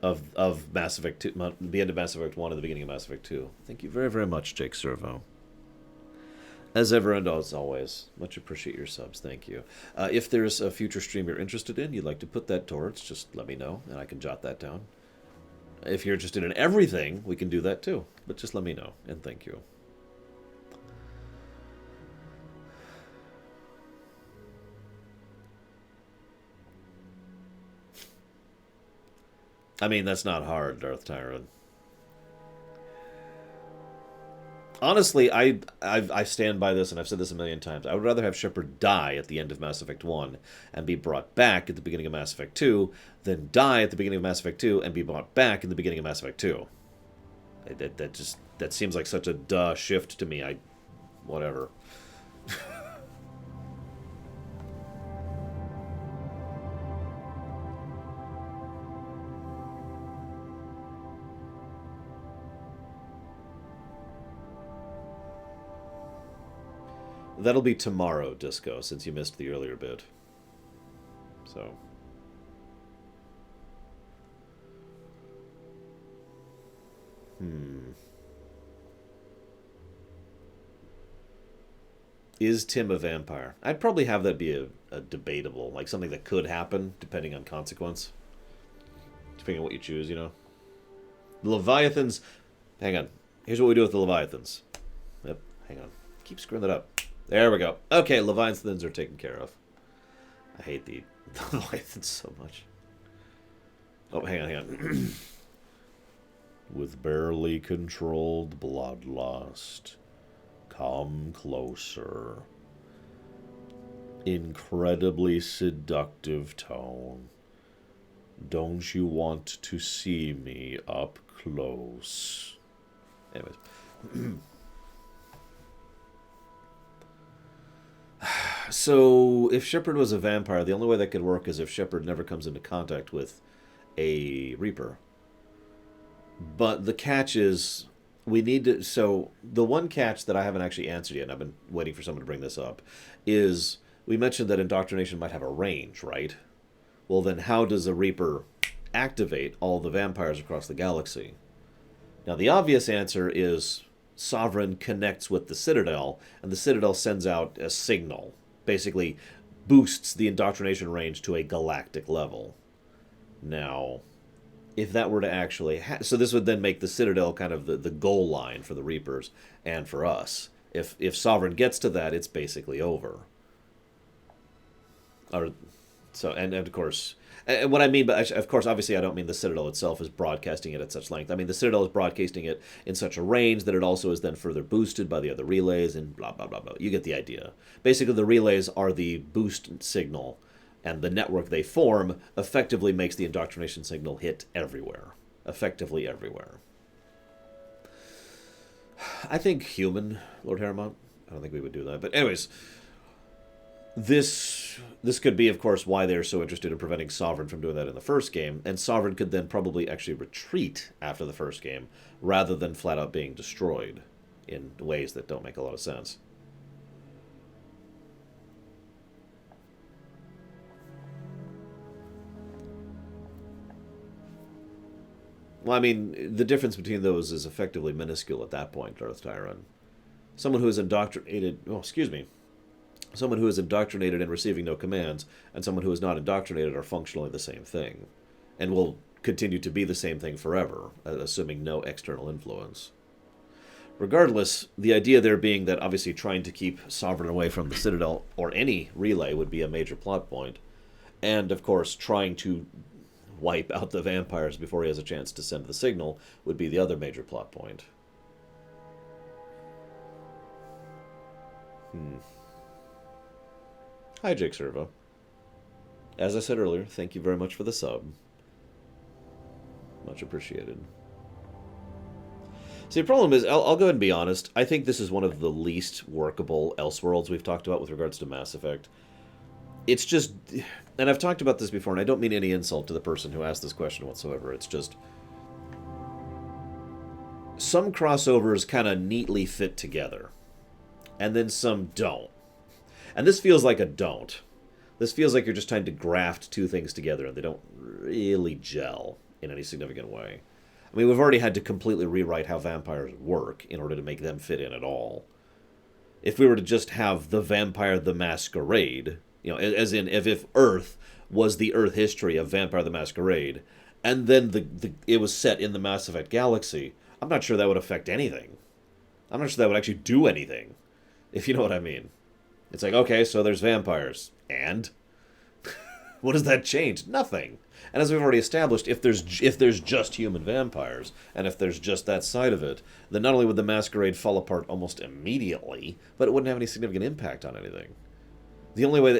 of Mass Effect 2, the end of Mass Effect 1 and the beginning of Mass Effect 2. Thank you very, very much, Jake Servo. As ever and as always, much appreciate your subs. Thank you. If there's a future stream you're interested in, you'd like to put that towards, just let me know, and I can jot that down. If you're interested in everything, we can do that too. But just let me know, and thank you. I mean, that's not hard, Darth Tyrant. Honestly, I stand by this, and I've said this a million times. I would rather have Shepard die at the end of Mass Effect 1 and be brought back at the beginning of Mass Effect 2 than die at the beginning of Mass Effect 2 and be brought back in the beginning of Mass Effect 2. That seems like such a duh shift to me. Whatever. That'll be tomorrow, Disco, since you missed the earlier bit. So. Is Tim a vampire? I'd probably have that be a debatable, like something that could happen, depending on consequence. Depending on what you choose, you know? The Leviathans... Hang on. Here's what we do with the Leviathans. Yep, hang on. Keep screwing that up. There we go. Okay, Leviathans are taken care of. I hate the Leviathans so much. Oh, hang on. With barely controlled bloodlust, come closer. Incredibly seductive tone. Don't you want to see me up close? Anyways. So, if Shepard was a vampire, the only way that could work is if Shepard never comes into contact with a Reaper. But the catch is, we need to... So, the one catch that I haven't actually answered yet, and I've been waiting for someone to bring this up, is we mentioned that indoctrination might have a range, right? Well, then how does a Reaper activate all the vampires across the galaxy? Now, the obvious answer is Sovereign connects with the Citadel, and the Citadel sends out a signal. Basically, boosts the indoctrination range to a galactic level. Now, if that were to actually so this would then make the Citadel kind of the goal line for the Reapers and for us. If Sovereign gets to that, it's basically over. Or so, and of course, and what I mean, but of course, obviously, I don't mean the Citadel itself is broadcasting it at such length. I mean the Citadel is broadcasting it in such a range that it also is then further boosted by the other relays and blah blah blah blah. You get the idea. Basically, the relays are the boost signal, and the network they form effectively makes the indoctrination signal hit everywhere, effectively everywhere. I think human, Lord Harrimont. I don't think we would do that, but anyways. This could be, of course, why they're so interested in preventing Sovereign from doing that in the first game, and Sovereign could then probably actually retreat after the first game, rather than flat out being destroyed in ways that don't make a lot of sense. Well, I mean, the difference between those is effectively minuscule at that point, Darth Tyron. Someone who is indoctrinated... Oh, excuse me. Someone who is indoctrinated and receiving no commands, and someone who is not indoctrinated are functionally the same thing, and will continue to be the same thing forever, assuming no external influence. Regardless, the idea there being that obviously trying to keep Sovereign away from the Citadel, or any relay, would be a major plot point, and, of course, trying to wipe out the vampires before he has a chance to send the signal would be the other major plot point. Hi, Jake Servo. As I said earlier, thank you very much for the sub. Much appreciated. See, the problem is, I'll go ahead and be honest, I think this is one of the least workable Elseworlds we've talked about with regards to Mass Effect. It's just, and I've talked about this before, and I don't mean any insult to the person who asked this question whatsoever, it's just, some crossovers kind of neatly fit together, and then some don't. And this feels like a don't. This feels like you're just trying to graft two things together and they don't really gel in any significant way. I mean, we've already had to completely rewrite how vampires work in order to make them fit in at all. If we were to just have the Vampire the Masquerade, you know, as in if Earth was the Earth history of Vampire the Masquerade, and then it was set in the Mass Effect galaxy, I'm not sure that would affect anything. I'm not sure that would actually do anything, if you know what I mean. It's like, okay, so there's vampires. And? What does that change? Nothing. And as we've already established, if there's just human vampires, and if there's just that side of it, then not only would the Masquerade fall apart almost immediately, but it wouldn't have any significant impact on anything. The only way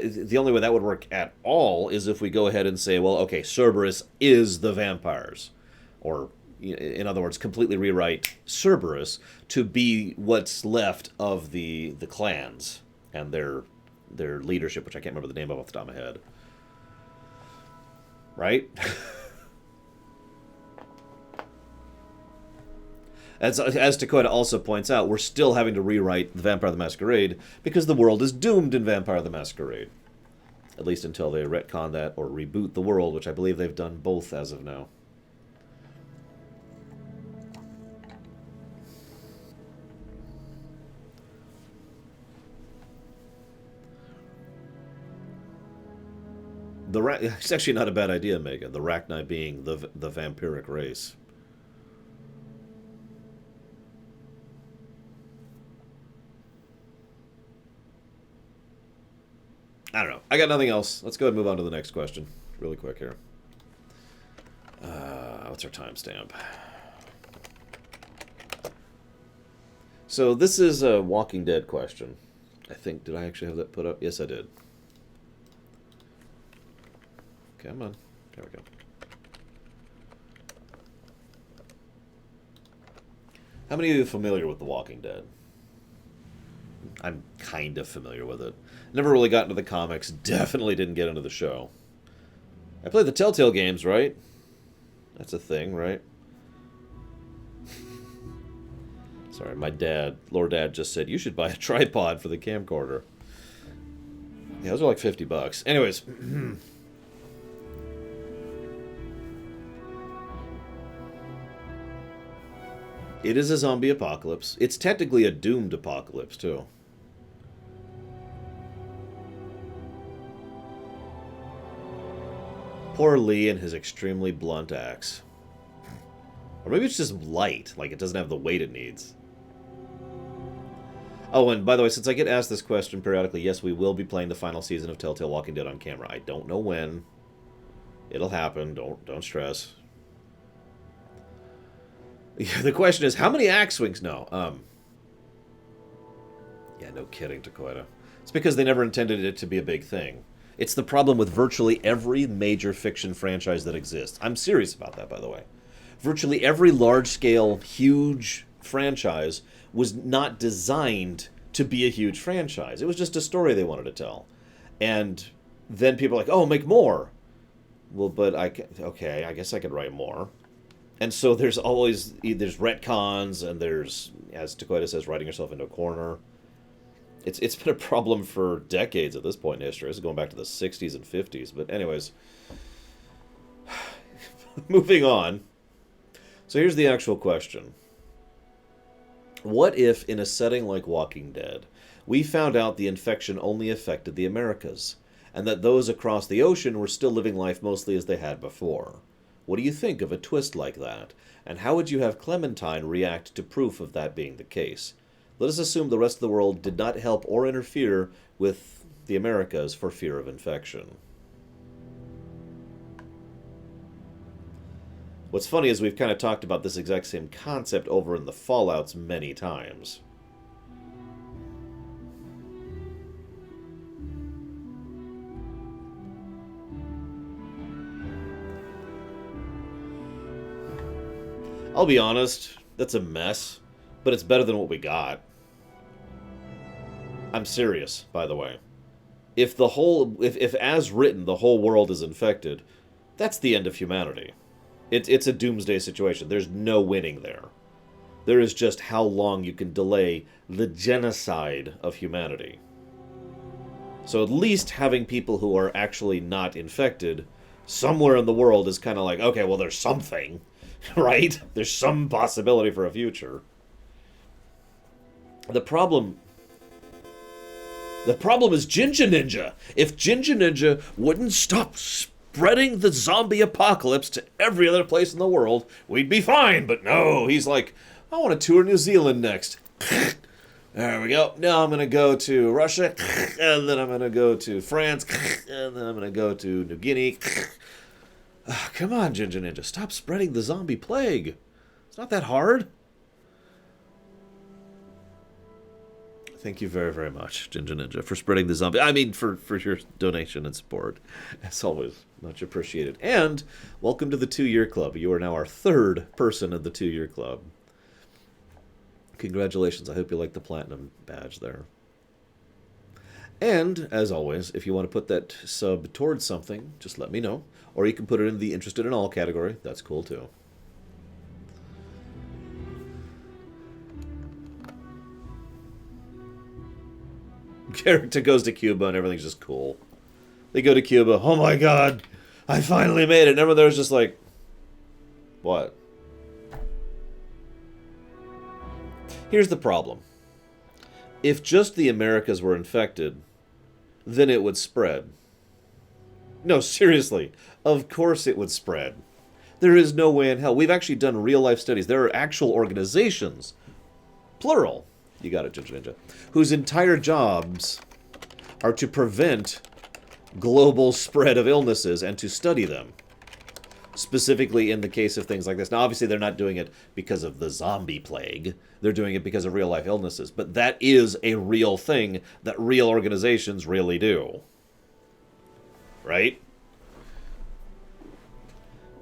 that would work at all is if we go ahead and say, well, okay, Cerberus is the vampires. Or, in other words, completely rewrite Cerberus to be what's left of the clans and their leadership, which I can't remember the name of off the top of my head. Right? As Dakota also points out, we're still having to rewrite the Vampire the Masquerade because the world is doomed in Vampire the Masquerade. At least until they retcon that or reboot the world, which I believe they've done both as of now. It's actually not a bad idea, Mega. The Rachni being the vampiric race. I don't know. I got nothing else. Let's go ahead and move on to the next question. Really quick here. What's our timestamp? So this is a Walking Dead question. I think, did I actually have that put up? Yes, I did. Come on. There we go. How many of you are familiar with The Walking Dead? I'm kind of familiar with it. Never really got into the comics. Definitely didn't get into the show. I played the Telltale games, right? That's a thing, right? Sorry, my dad, Lord Dad, just said, you should buy a tripod for the camcorder. Yeah, those are like $50. Anyways... It is a zombie apocalypse. It's technically a doomed apocalypse, too. Poor Lee and his extremely blunt axe. Or maybe it's just light, like it doesn't have the weight it needs. Oh, and by the way, since I get asked this question periodically, yes, we will be playing the final season of Telltale Walking Dead on camera. I don't know when. It'll happen. Don't stress. The question is, how many axe swings? No. Yeah, no kidding, Takoida. It's because they never intended it to be a big thing. It's the problem with virtually every major fiction franchise that exists. I'm serious about that, by the way. Virtually every large-scale, huge franchise was not designed to be a huge franchise. It was just a story they wanted to tell. And then people are like, oh, make more. Well, but okay, I guess I could write more. And so there's retcons, and there's, as Takoida says, writing yourself into a corner. It's been a problem for decades at this point in history. This is going back to the 60s and 50s. But anyways, moving on. So here's the actual question. What if, in a setting like Walking Dead, we found out the infection only affected the Americas, and that those across the ocean were still living life mostly as they had before? What do you think of a twist like that? And how would you have Clementine react to proof of that being the case? Let us assume the rest of the world did not help or interfere with the Americas for fear of infection. What's funny is we've kind of talked about this exact same concept over in the Fallouts many times. I'll be honest, that's a mess, but it's better than what we got. I'm serious, by the way. If as written, the whole world is infected, that's the end of humanity. It's a doomsday situation. There's no winning there. There is just how long you can delay the genocide of humanity. So at least having people who are actually not infected somewhere in the world is kind of like, okay, well, there's something, right? There's some possibility for a future. The problem is Ginger Ninja. If Ginger Ninja wouldn't stop spreading the zombie apocalypse to every other place in the world, we'd be fine. But no, he's like, I want to tour New Zealand next. There we go. Now I'm going to go to Russia, and then I'm going to go to France, and then I'm going to go to New Guinea. Oh, come on, Ginger Ninja, stop spreading the zombie plague. It's not that hard. Thank you very, very much, Ginger Ninja, for spreading the zombie. I mean, for your donation and support. As always, much appreciated. And welcome to the 2-year club. You are now our 3rd person in the 2-year club. Congratulations. I hope you like the platinum badge there. And, as always, if you want to put that sub towards something, just let me know. Or you can put it in the interested in all category. That's cool, too. Character goes to Cuba and everything's just cool. They go to Cuba. Oh my god, I finally made it. And everyone there's just like, what? Here's the problem. If just the Americas were infected, then it would spread. No, seriously. Of course it would spread. There is no way in hell. We've actually done real-life studies. There are actual organizations, plural, you got it, Ginger Ninja, whose entire jobs are to prevent global spread of illnesses and to study them. Specifically in the case of things like this. Now, obviously, they're not doing it because of the zombie plague. They're doing it because of real-life illnesses. But that is a real thing that real organizations really do. Right?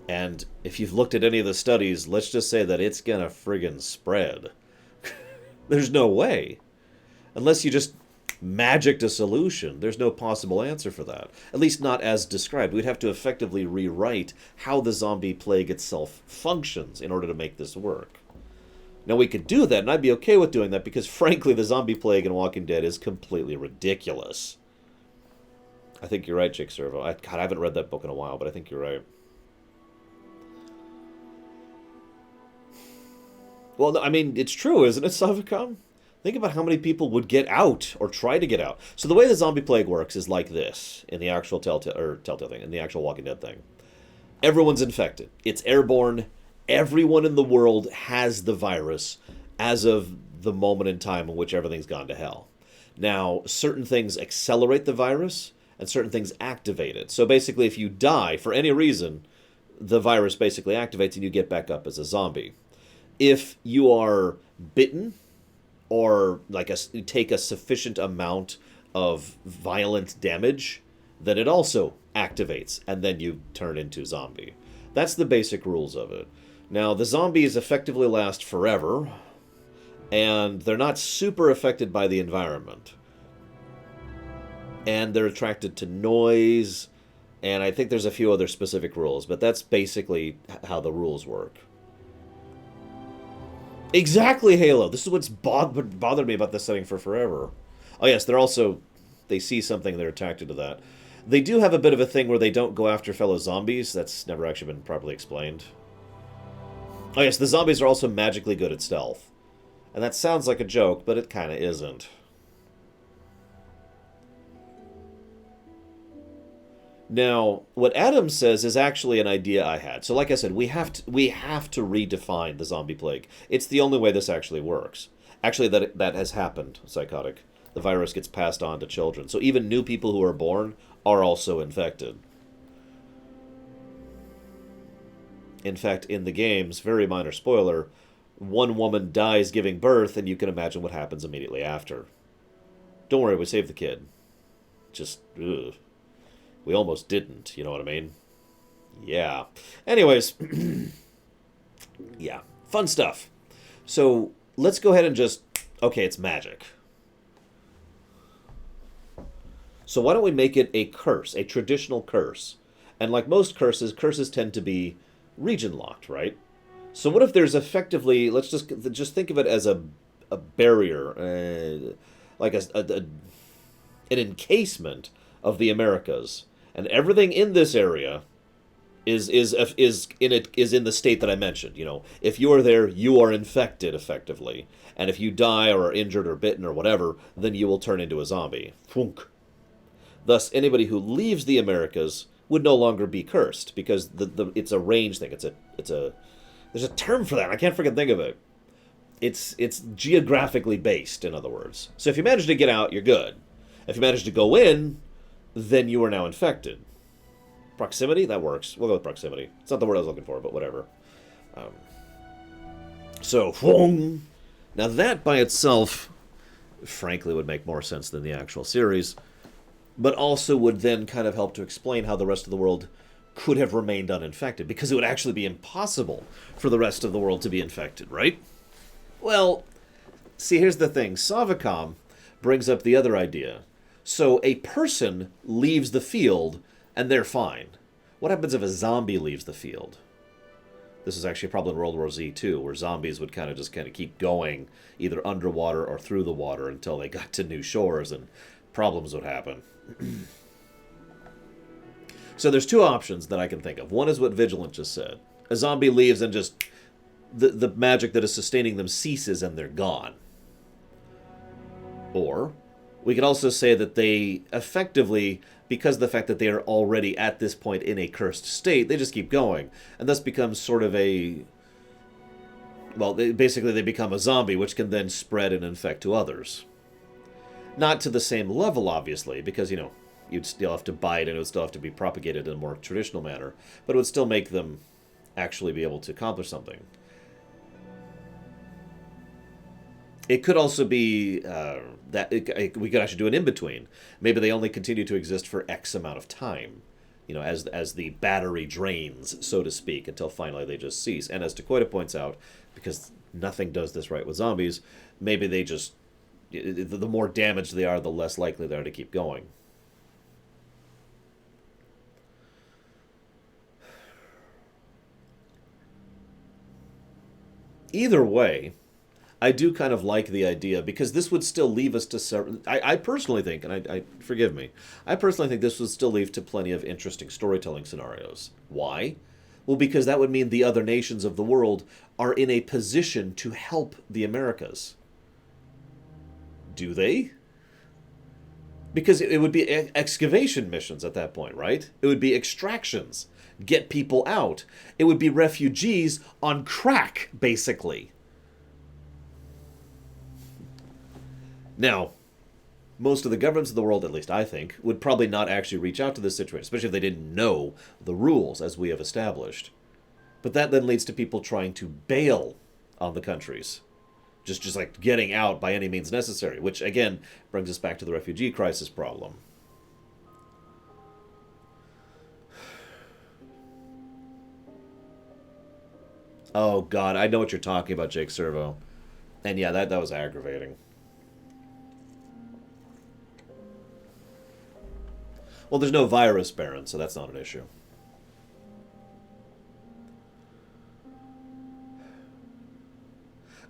And if you've looked at any of the studies, let's just say that it's gonna friggin' spread. There's no way. Unless you just magicked a solution, there's no possible answer for that. At least not as described. We'd have to effectively rewrite how the zombie plague itself functions in order to make this work. Now, we could do that, and I'd be okay with doing that, because frankly, the zombie plague in Walking Dead is completely ridiculous. I think you're right, Jake Servo. I haven't read that book in a while, but I think you're right. Well, no, I mean, it's true, isn't it, Savicom? Think about how many people would get out or try to get out. So the way the zombie plague works is like this in the actual Telltale thing, in the actual Walking Dead thing. Everyone's infected. It's airborne. Everyone in the world has the virus as of the moment in time in which everything's gone to hell. Now, certain things accelerate the virus and certain things activate it. So basically, if you die for any reason, the virus basically activates and you get back up as a zombie. If you are bitten or take a sufficient amount of violent damage, then it also activates and then you turn into zombie. That's the basic rules of it. Now, the zombies effectively last forever, and they're not super affected by the environment. And they're attracted to noise, and I think there's a few other specific rules, but that's basically how the rules work. Exactly, Halo. This is what's bothered me about this setting for forever. Oh yes, they see something, they're attracted to that. They do have a bit of a thing where they don't go after fellow zombies. That's never actually been properly explained. Oh yes, the zombies are also magically good at stealth. And that sounds like a joke, but it kind of isn't. Now, what Adam says is actually an idea I had. So like I said, we have to redefine the zombie plague. It's the only way this actually works. Actually, that has happened, Psychotic. The virus gets passed on to children. So even new people who are born are also infected. In fact, in the games, very minor spoiler, one woman dies giving birth, and you can imagine what happens immediately after. Don't worry, we saved the kid. Just, ugh. We almost didn't, you know what I mean? Yeah. Anyways, yeah, fun stuff. So let's go ahead and okay, it's magic. So why don't we make it a curse, a traditional curse? And like most curses tend to be region locked, right? So what if there's effectively, let's just think of it as a barrier, like an encasement of the Americas, and everything in this area is in the state that I mentioned. You know, if you are there, you are infected effectively, and if you die or are injured or bitten or whatever, then you will turn into a zombie. Funk. Thus, anybody who leaves the Americas would no longer be cursed because it's a range thing. It's a there's a term for that. I can't freaking think of it. It's geographically based, in other words. So if you manage to get out, you're good. If you manage to go in, then you are now infected. Proximity? That works. We'll go with proximity. It's not the word I was looking for, but whatever. So, now that by itself, frankly, would make more sense than the actual series, but also would then kind of help to explain how the rest of the world could have remained uninfected, because it would actually be impossible for the rest of the world to be infected, right? Well, see, here's the thing. Savicom brings up the other idea. So a person leaves the field, and they're fine. What happens if a zombie leaves the field? This is actually probably in World War Z too, where zombies would kind of keep going, either underwater or through the water, until they got to new shores, and problems would happen. So there's two options that I can think of. One is what Vigilant just said. A zombie leaves and just the magic that is sustaining them ceases and they're gone. Or we could also say that they effectively, because of the fact that they are already at this point in a cursed state, they just keep going. And thus become sort of a... Well, they become a zombie, which can then spread and infect to others. Not to the same level, obviously, because, you know, you'd still have to bite and it would still have to be propagated in a more traditional manner. But it would still make them actually be able to accomplish something. It could also be we could actually do an in-between. Maybe they only continue to exist for X amount of time, you know, as the battery drains, so to speak, until finally they just cease. And as Takoida points out, because nothing does this right with zombies, maybe they just... The more damaged they are, the less likely they are to keep going. Either way, I do kind of like the idea, because this would still leave us to several... I personally think, and I forgive me, I personally think this would still leave to plenty of interesting storytelling scenarios. Why? Well, because that would mean the other nations of the world are in a position to help the Americas. Do they? Because it would be excavation missions at that point, right? It would be extractions. get people out. It would be refugees on crack, basically. Now, most of the governments of the world, at least I think, would probably not actually reach out to this situation, especially if they didn't know the rules as we have established. But that then leads to people trying to bail on the countries. Just like getting out by any means necessary, which again brings us back to the refugee crisis problem. Oh god, I know what you're talking about, Jake Servo. And yeah, that was aggravating. Well, there's no virus, Baron, so that's not an issue.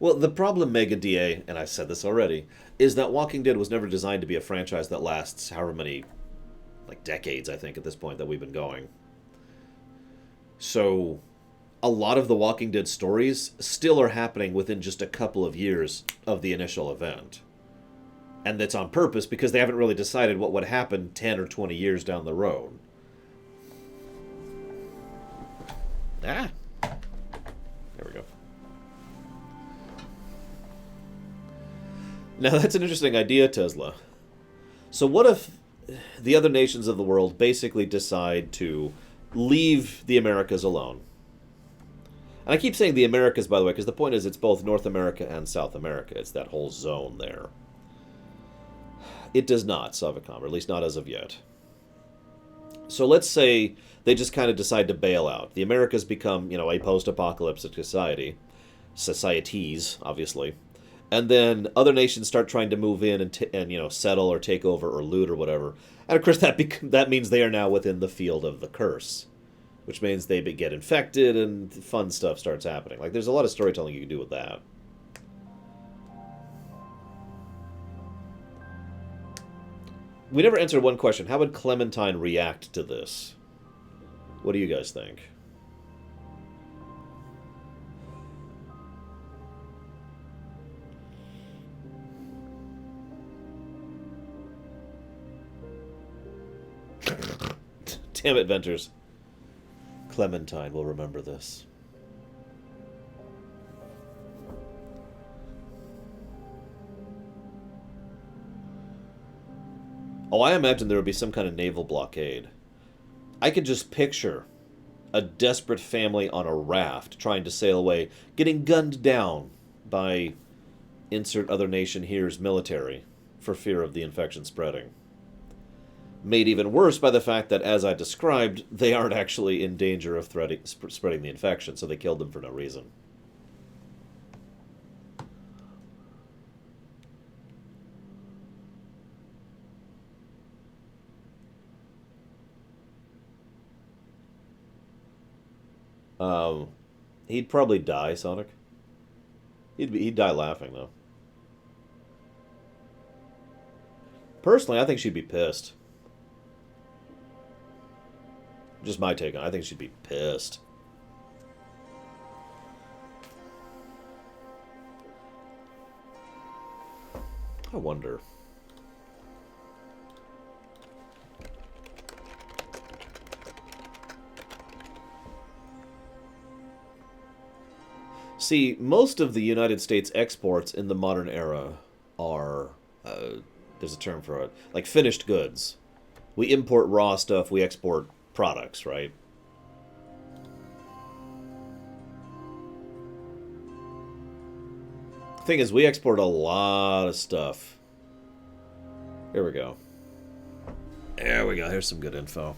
Well, the problem, Mega DA, and I said this already, is that Walking Dead was never designed to be a franchise that lasts however many, like, decades, I think, at this point that we've been going. So, a lot of the Walking Dead stories still are happening within just a couple of years of the initial event. And that's on purpose because they haven't really decided what would happen 10 or 20 years down the road. Ah! There we go. Now, that's an interesting idea, Tesla. So what if the other nations of the world basically decide to leave the Americas alone? And I keep saying the Americas, by the way, because the point is it's both North America and South America. It's that whole zone there. It does not, Savicom, or at least not as of yet. So let's say they just kind of decide to bail out. The Americas become, a post-apocalyptic society. Societies, obviously. And then other nations start trying to move in and settle or take over or loot or whatever. And of course that means they are now within the field of the curse. Which means they get infected and fun stuff starts happening. Like, there's a lot of storytelling you can do with that. We never answered one question. How would Clementine react to this? What do you guys think? Damn it, Venters. Clementine will remember this. Oh, I imagine there would be some kind of naval blockade. I could just picture a desperate family on a raft trying to sail away, getting gunned down by insert other nation here's military for fear of the infection spreading. Made even worse by the fact that, as I described, they aren't actually in danger of spreading the infection, so they killed them for no reason. He'd probably die, Sonic. He'd die laughing, though. Personally, I think she'd be pissed. Just my take on it. I think she'd be pissed. I wonder. See, most of the United States exports in the modern era are, there's a term for it, like finished goods. We import raw stuff, we export products, right? The thing is, we export a lot of stuff. Here we go. There we go, here's some good info.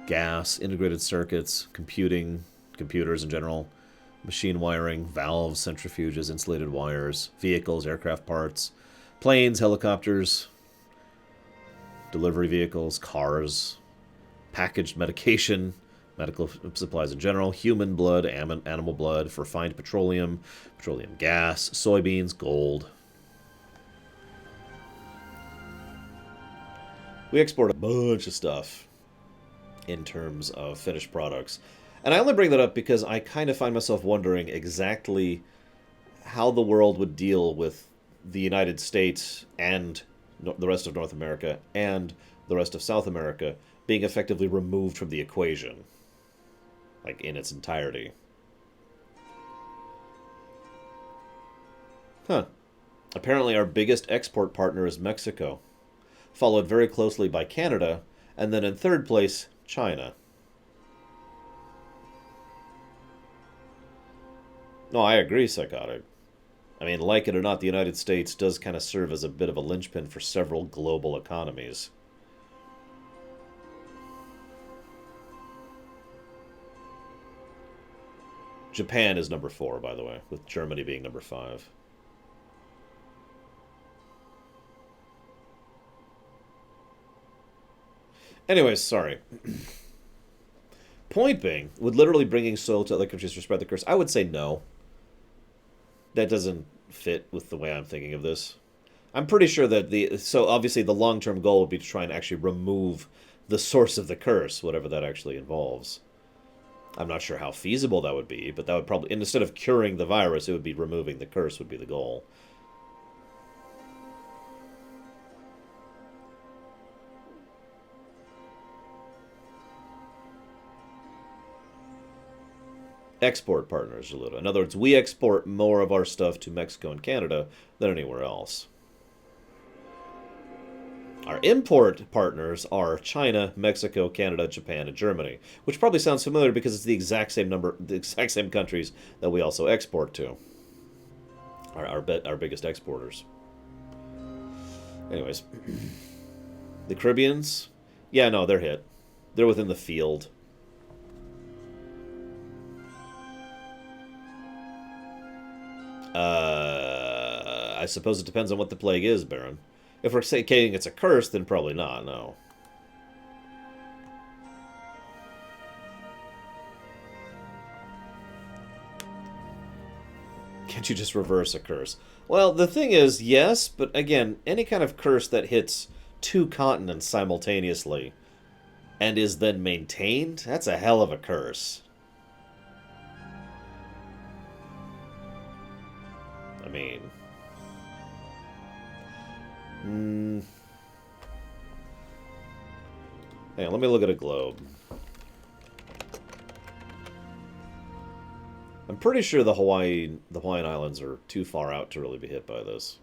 Gas, integrated circuits, computing, computers in general, machine wiring, valves, centrifuges, insulated wires, vehicles, aircraft parts, planes, helicopters, delivery vehicles, cars, packaged medication, medical supplies in general, human blood, animal blood, refined petroleum, petroleum gas, soybeans, gold. We export a bunch of stuff in terms of finished products. And I only bring that up because I kind of find myself wondering exactly how the world would deal with the United States and the rest of North America and the rest of South America being effectively removed from the equation, like in its entirety. Huh. Apparently our biggest export partner is Mexico, followed very closely by Canada, and then in third place, China. No, I agree, Psychotic. I mean, like it or not, the United States does kind of serve as a bit of a linchpin for several global economies. Japan is number 4, by the way, with Germany being number 5. Anyways, sorry. Point being, would literally bringing soil to other countries to spread the curse, I would say no. That doesn't fit with the way I'm thinking of this. I'm pretty sure that so obviously the long-term goal would be to try and actually remove the source of the curse, whatever that actually involves. I'm not sure how feasible that would be, but that would probably, instead of curing the virus, it would be removing the curse would be the goal. Export partners, Jaluta. In other words, we export more of our stuff to Mexico and Canada than anywhere else. Our import partners are China, Mexico, Canada, Japan, and Germany, which probably sounds familiar because it's the exact same number, the exact same countries that we also export to. Our biggest exporters. Anyways, the Caribbeans, yeah, no, they're hit. They're within the field. I suppose it depends on what the plague is, Baron. If we're saying it's a curse, then probably not, no. Can't you just reverse a curse? Well, the thing is, yes, but again, any kind of curse that hits 2 continents simultaneously and is then maintained, that's a hell of a curse. I mean... Hang on, let me look at a globe. I'm pretty sure the Hawaiian Islands are too far out to really be hit by this.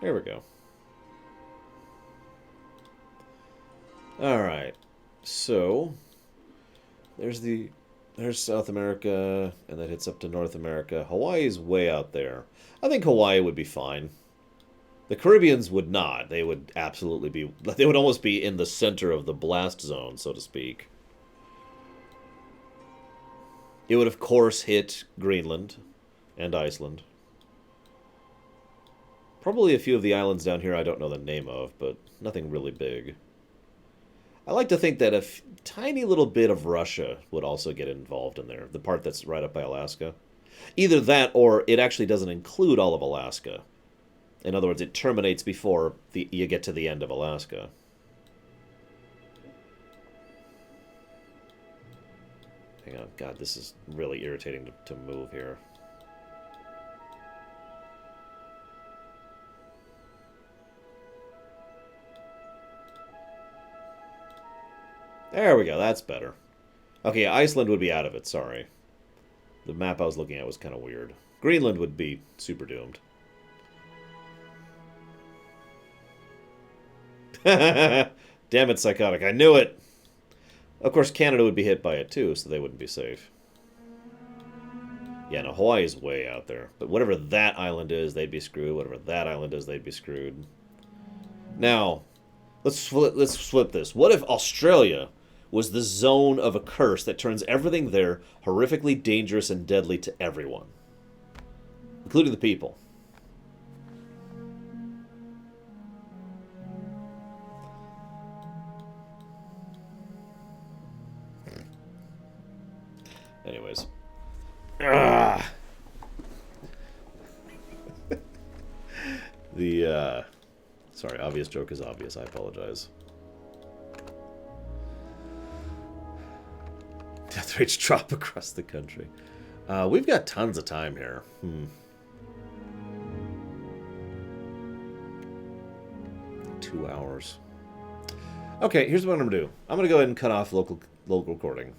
There we go. Alright. So, there's South America, and that hits up to North America. Hawaii's way out there. I think Hawaii would be fine. The Caribbeans would not. They would absolutely be... They would almost be in the center of the blast zone, so to speak. It would, of course, hit Greenland and Iceland. Probably a few of the islands down here I don't know the name of, but nothing really big. I like to think that a tiny little bit of Russia would also get involved in there. The part that's right up by Alaska. Either that, or it actually doesn't include all of Alaska. In other words, it terminates before you get to the end of Alaska. Hang on. God, this is really irritating to move here. There we go, that's better. Okay, Iceland would be out of it, sorry. The map I was looking at was kind of weird. Greenland would be super doomed. Damn it, Psychotic, I knew it! Of course, Canada would be hit by it too, so they wouldn't be safe. Yeah, no, Hawaii is way out there. But whatever that island is, they'd be screwed. Whatever that island is, they'd be screwed. Now, let's flip this. What if Australia was the zone of a curse that turns everything there horrifically dangerous and deadly to everyone, including the people? Anyways. Sorry, obvious joke is obvious. I apologize. interest rates drop across the country. We've got tons of time here. 2 hours. Okay, here's what I'm going to do. I'm going to go ahead and cut off local recording.